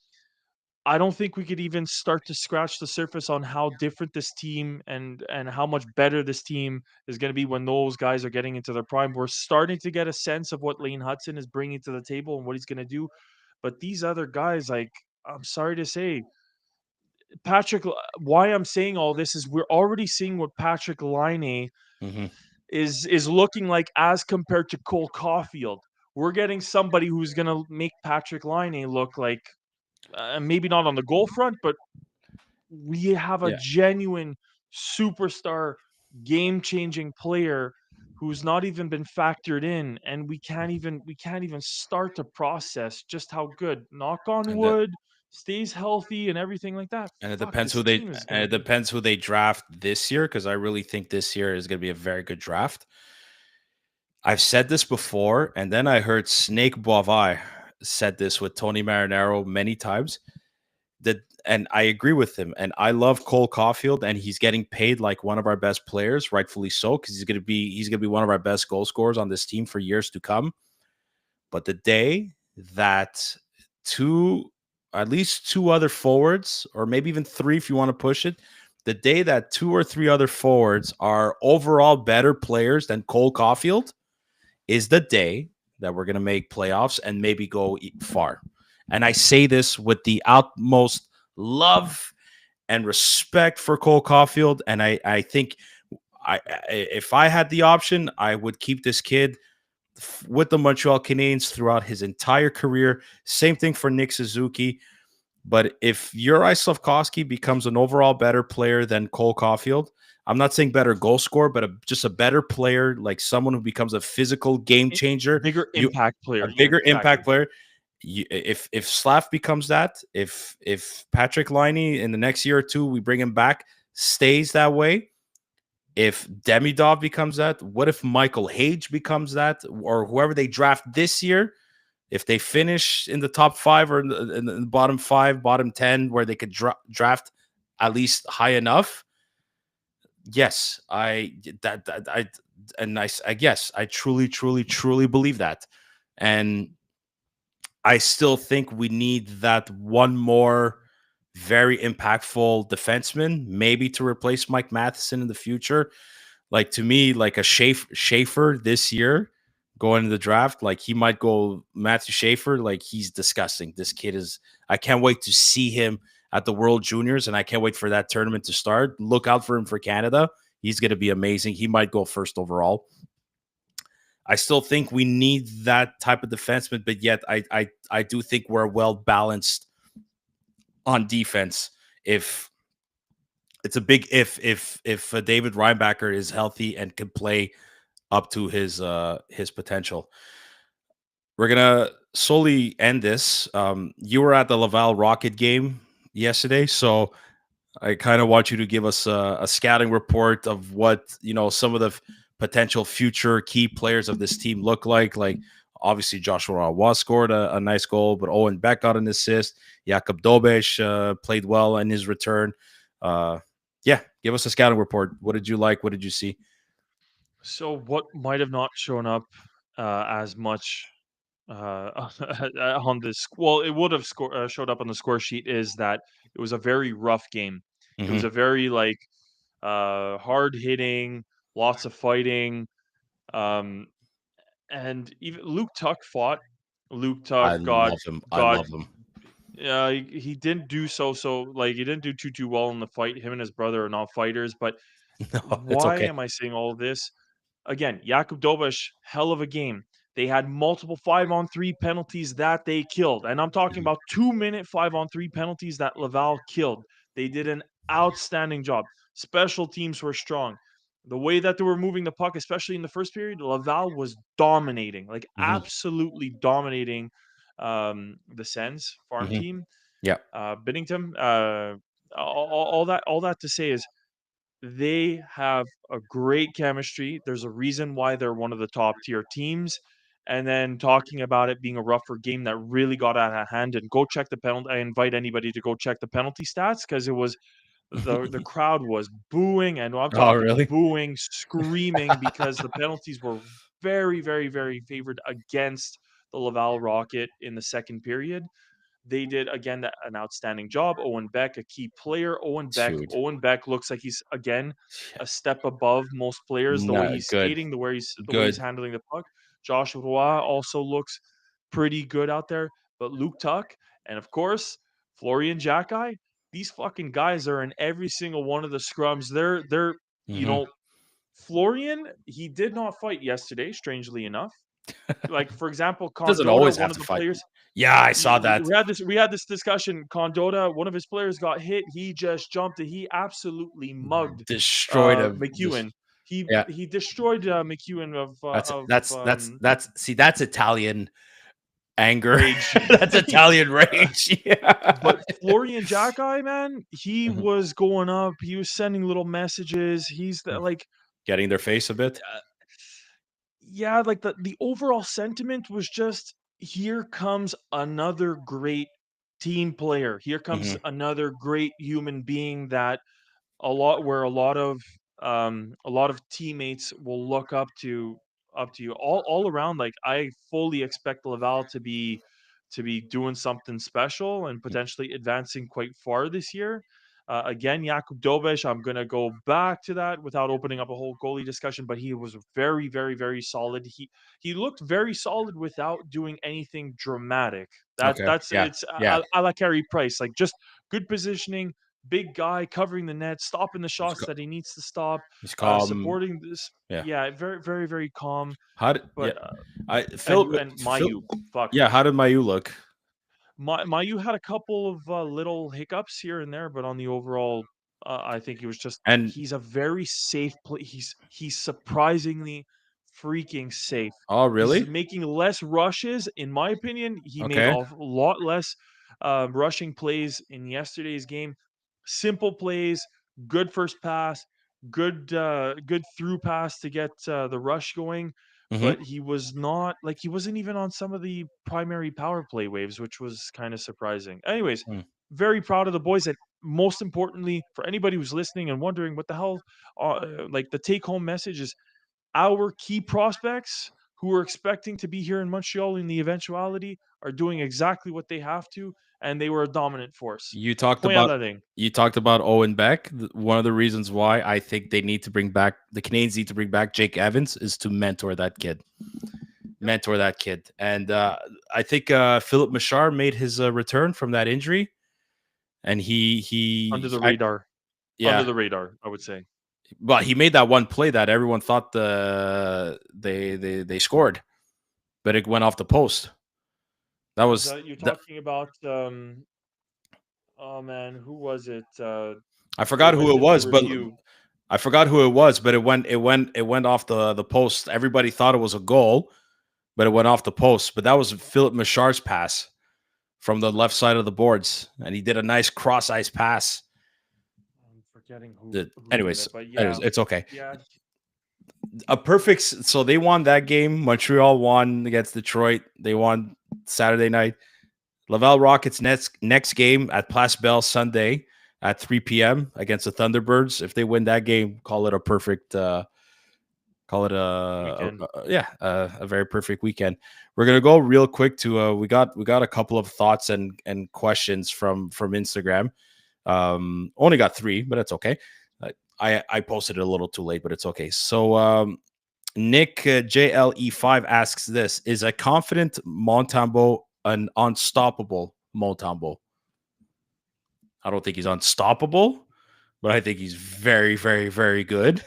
I don't think we could even start to scratch the surface on how different this team and how much better this team is going to be when those guys are getting into their prime. We're starting to get a sense of what Lane Hudson is bringing to the table and what he's going to do. But these other guys, like, I'm sorry to say, Patrick, why I'm saying all this is we're already seeing what Patrick Laine Mm-hmm. is looking like as compared to Cole Caulfield. We're getting somebody who's going to make Patrick Laine look like, maybe not on the goal front, but we have a Yeah, genuine superstar, game-changing player who's not even been factored in, and we can't even start to process just how good. Knock on and that wood, stays healthy and everything like that, And it fuck, depends this who they team is and gonna it be. depends who they draft this year, because I really think this year is going to be a very good draft. I've said this before, and then I heard Snake Boivin said this with Tony Marinaro many times. And I agree with him. And I love Cole Caulfield, and he's getting paid like one of our best players, rightfully so, because he's gonna be one of our best goal scorers on this team for years to come. But the day that at least two other forwards, or maybe even three if you want to push it, the day that two or three other forwards are overall better players than Cole Caulfield is the day that we're going to make playoffs and maybe go far. And I say this with the utmost love and respect for Cole Caulfield. And I think if I had the option, I would keep this kid with the Montreal Canadiens throughout his entire career. Same thing for Nick Suzuki. But if Juraj Slafkovsky becomes an overall better player than Cole Caulfield, I'm not saying better goal scorer, but just a better player, like someone who becomes a physical game changer, Bigger impact player. a Yeah, bigger impact exactly. player. If Slav becomes that, if Patrick Laine in the next year or two we bring him back, stays that way, if Demidov becomes that, what if Michael Hage becomes that, or whoever they draft this year? If they finish in the top 5 or in the bottom 5, bottom 10, where they could draft at least high enough, yes, I guess I truly, truly, truly believe that, and I still think we need that one more very impactful defenseman, maybe to replace Mike Matheson in the future. Like, to me, like a Schaefer this year going to the draft, like he might go Matthew Schaefer. Like, he's disgusting. This kid is, I can't wait to see him at the World Juniors, and I can't wait for that tournament to start. Look out for him for Canada. He's going to be amazing. He might go first overall. I still think we need that type of defenseman, but yet I do think we're well balanced on defense. If it's a big if David Reinbacher is healthy and can play up to his potential. We're gonna slowly end this. You were at the Laval Rocket game yesterday, so I kind of want you to give us a scouting report of what some of the potential future key players of this team look like. Like, obviously Joshua Roy scored a nice goal, but Owen Beck got an assist. Jakub Dobeš played well in his return. Yeah, give us a scouting report. What did you like? What did you see? So what might have not shown up as much on this, well, it would have showed up on the score sheet, is that it was a very rough game. It was Mm-hmm. a very hard hitting, lots of fighting, um, and even Luke Tuck fought. Luke Tuck I love him. I got love him. he didn't do he didn't do too well in the fight. Him and his brother are not fighters, but No, it's why okay. am I saying all of this? Again, Jakub Dobeš, hell of a game. They had multiple 5-on-3 penalties that they killed. And I'm talking Mhm. about 2-minute 5-on-3 penalties that Laval killed. They did an outstanding job. Special teams were strong. The way that they were moving the puck, especially in the first period, Laval was dominating, like Mhm. absolutely dominating the Sens farm Mhm. team, Yeah. Binnington. All that to say is they have a great chemistry. There's a reason why they're one of the top tier teams. And then talking about it being a rougher game that really got out of hand, and go check the penalty. I invite anybody to go check the penalty stats, because it was the crowd was booing, and I'm Oh, talking really? booing, screaming, because the penalties were very, very, very favored against the Laval Rocket in the second period. They did again an outstanding job. Owen Beck, a key player. Dude. Owen Beck looks like he's again a step above most players. The way No, he's good. skating, the way he's Good. handling the puck. Josh Roy also looks pretty good out there. But Luke Tuck and of course Florian Jacki, these fucking guys are in every single one of the scrums. They're Mhm. Florian, he did not fight yesterday, strangely enough. Like, for example, Doesn't Condota, always one have of to the fight. players, Yeah, I saw that. we had this discussion. Condota, one of his players got hit. He just jumped and he absolutely mugged Destroyed him. McEwen. Yeah. He destroyed McEwen of That's Italian anger. Rage. That's Italian rage. Yeah. But Florian Jacki, man, he Mhm. was going up. He was sending little messages. He's the, like, Getting their face a bit. yeah, like the overall sentiment was just, here comes another great team player. Here comes Hmm. another great human being that a lot of teammates will look up to you all around. Like, I fully expect Laval to be doing something special and potentially advancing quite far this year. Again, Jakub Dobes, I'm gonna go back to that without opening up a whole goalie discussion, but he was very, very, very solid. He looked very solid without doing anything dramatic. Okay. That's Yeah. it's Yeah. a la Carey Price, like just good positioning, big guy covering the net, stopping the He's, shots that he needs to stop, he's calm. supporting this. Yeah. Yeah, very, very, very calm. How did? Yeah. But I Phil. and Phil. Mayu, fuck, Yeah. How did Mayu look? Mayu had a couple of little hiccups here and there, but on the overall, I think he was just And he's a very safe play. He's surprisingly freaking safe. oh, He's really? making less rushes, in my opinion. He made Okay. a lot less rushing plays in yesterday's game. Simple plays, good first pass, good through pass to get the rush going. Hmm. But he wasn't even on some of the primary power play waves, which was kind of surprising. Anyways, very proud of the boys, and most importantly, for anybody who's listening and wondering what the hell, like, the take home message is, our key prospects who are expecting to be here in Montreal in the eventuality are doing exactly what they have to, and they were a dominant force. You talked Point à about la ligne. Owen Beck. One of the reasons why I think they need to bring back the Canadians need to bring back Jake Evans is to mentor that kid. Mentor that kid. And I think Philip Machar made his return from that injury, and Under the I radar. Under yeah, the radar, I would say. but he made that one play that everyone thought they scored, but it went off the post. That Is was that you're that, talking about? Oh man, who was it? I It forgot who went it in the was, but review. it went off the post. Everybody thought it was a goal, but it went off the post. But that was Philip Machar's pass from the left side of the boards, and he did a nice cross ice pass. I'm forgetting who did Anyways, it, but yeah, it's okay. yeah. A perfect. So they won that game. Montreal won against Detroit. They won Saturday night. Laval Rockets next game at Place Belle Sunday at 3 p.m. against the Thunderbirds. If they win that game, call it a perfect. Call it Weekend. a very perfect weekend. We're gonna go real quick to we got a couple of thoughts and questions from Instagram. Only got 3, but it's okay. I posted it a little too late, but it's okay. So Nick JLE5 asks this: is a confident Montembeault an unstoppable Montembeault? I don't think he's unstoppable, but I think he's very, very, very good.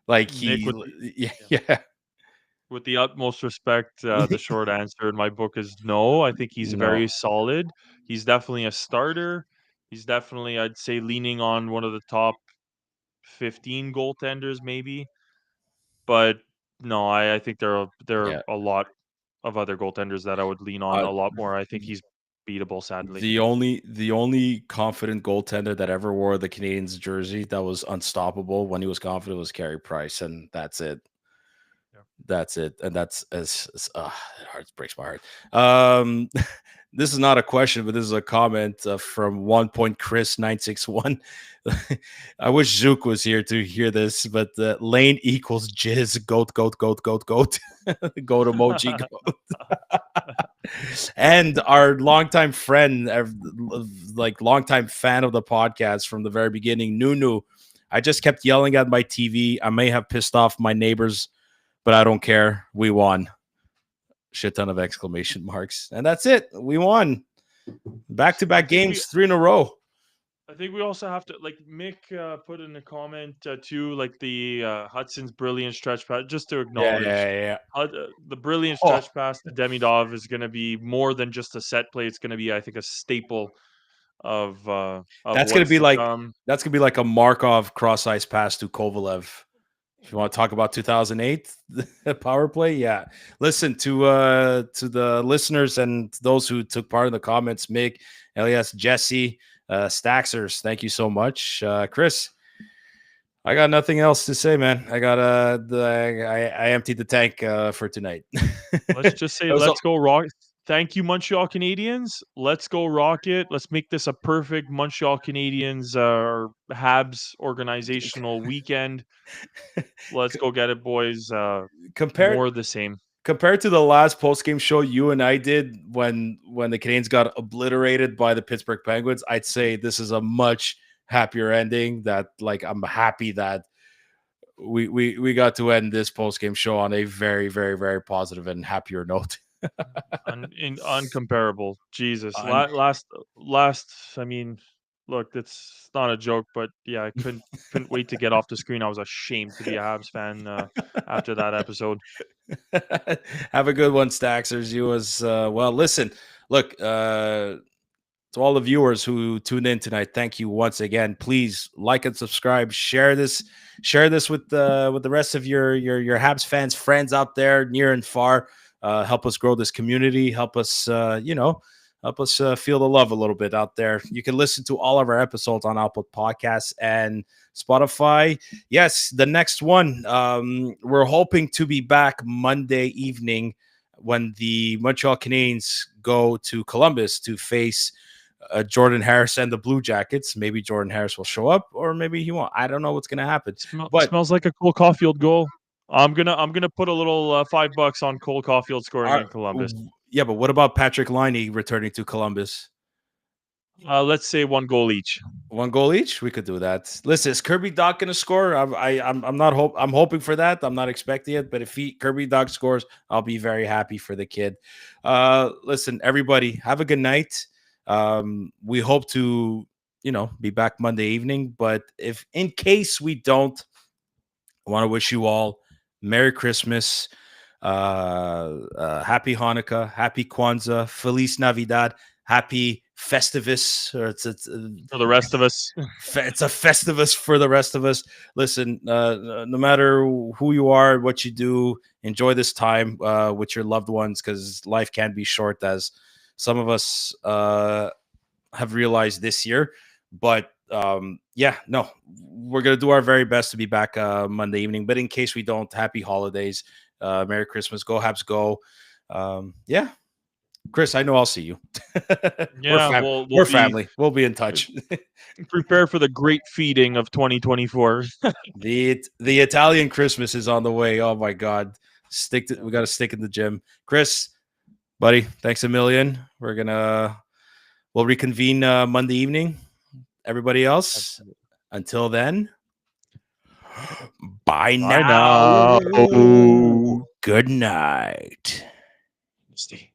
Like Nick, he, yeah. with the utmost respect, the short answer in my book is no. I think he's No, very solid. He's definitely a starter. He's definitely, I'd say, leaning on one of the top 15 goaltenders, maybe. But no, I think there are yeah. a lot of other goaltenders that I would lean on Uh, a lot more. I think he's beatable, sadly. the only confident goaltender that ever wore the Canadiens jersey that was unstoppable when he was confident was Carey Price, and that's it. Yeah. That's it, and that's as it heart breaks my heart. Um, this is not a question, but this is a comment from 1.Chris961. I wish Zook was here to hear this, but Lane equals jizz, goat, goat, goat, goat, goat, goat emoji, goat. And our longtime friend, like longtime fan of the podcast from the very beginning, Nunu. I just kept yelling at my TV. I may have pissed off my neighbors, but I don't care. We won. Shit ton of exclamation marks. And that's it. We won. Back-to-back games, 3 in a row. I think we also have to, like, Mick put in a comment too, like the Hudson's brilliant stretch pass, just to acknowledge Yeah. the brilliant Oh, stretch pass to Demidov is going to be more than just a set play. It's going to be, I think, a staple of that's gonna what's be to like come. that's gonna be like a Markov cross ice pass to Kovalev If you want to talk about 2008 power play, yeah. Listen to the listeners and those who took part in the comments. Mick, Elias, Jesse, Staxers, thank you so much. Chris, I got nothing else to say, man. I got I emptied the tank for tonight. Let's just say, let's go rock. Thank you, Montreal Canadiens. Let's go Rocket. Let's make this a perfect Montreal Canadiens Habs organizational weekend. Let's go get it, boys. More of the same. Compared to the last post-game show you and I did when the Canadiens got obliterated by the Pittsburgh Penguins, I'd say this is a much happier ending. That, like, I'm happy that we got to end this post-game show on a very, very, very positive and happier note. Uncomparable. Jesus. Last. I mean, look, it's not a joke, but yeah, I couldn't wait to get off the screen. I was ashamed to be a Habs fan after that episode. Have a good one, Staxers. You as well. Listen, look, to all the viewers who tuned in tonight, thank you once again. Please like and subscribe. Share this with the rest of your Habs fans, friends out there near and far. Help us grow this community. Help us, help us feel the love a little bit out there. You can listen to all of our episodes on Apple Podcasts and Spotify. Yes, the next one, we're hoping to be back Monday evening when the Montreal Canadiens go to Columbus to face Jordan Harris and the Blue Jackets. Maybe Jordan Harris will show up, or maybe he won't. I don't know what's going to happen. Smells like a Cole Caulfield goal. I'm gonna put a little $5 on Cole Caulfield scoring in Columbus. Yeah, but what about Patrick Laine returning to Columbus? Let's say 1 goal each. 1 goal each. We could do that. Listen, is Kirby Dach going to score? I'm hoping for that. I'm not expecting it, but if Kirby Dach scores, I'll be very happy for the kid. Listen, everybody, have a good night. We hope to, be back Monday evening. But if in case we don't, I want to wish you all Merry Christmas, Happy Hanukkah, Happy Kwanzaa, Feliz Navidad, Happy Festivus, or it's for the rest of us. It's a Festivus for the rest of us. Listen, no matter who you are, what you do, enjoy this time with your loved ones, because life can be short, as some of us have realized this year. But we're gonna do our very best to be back Monday evening. But in case we don't, happy holidays, Merry Christmas, go Habs, go. Chris, I know I'll see you. Yeah, we're family. We'll be in touch. Prepare for the great feeding of 2024. The Italian Christmas is on the way. Oh my God, we got to stick in the gym. Chris, buddy, thanks a million. We'll reconvene Monday evening. Everybody else, absolutely. Until then, bye now. Good night. Stay.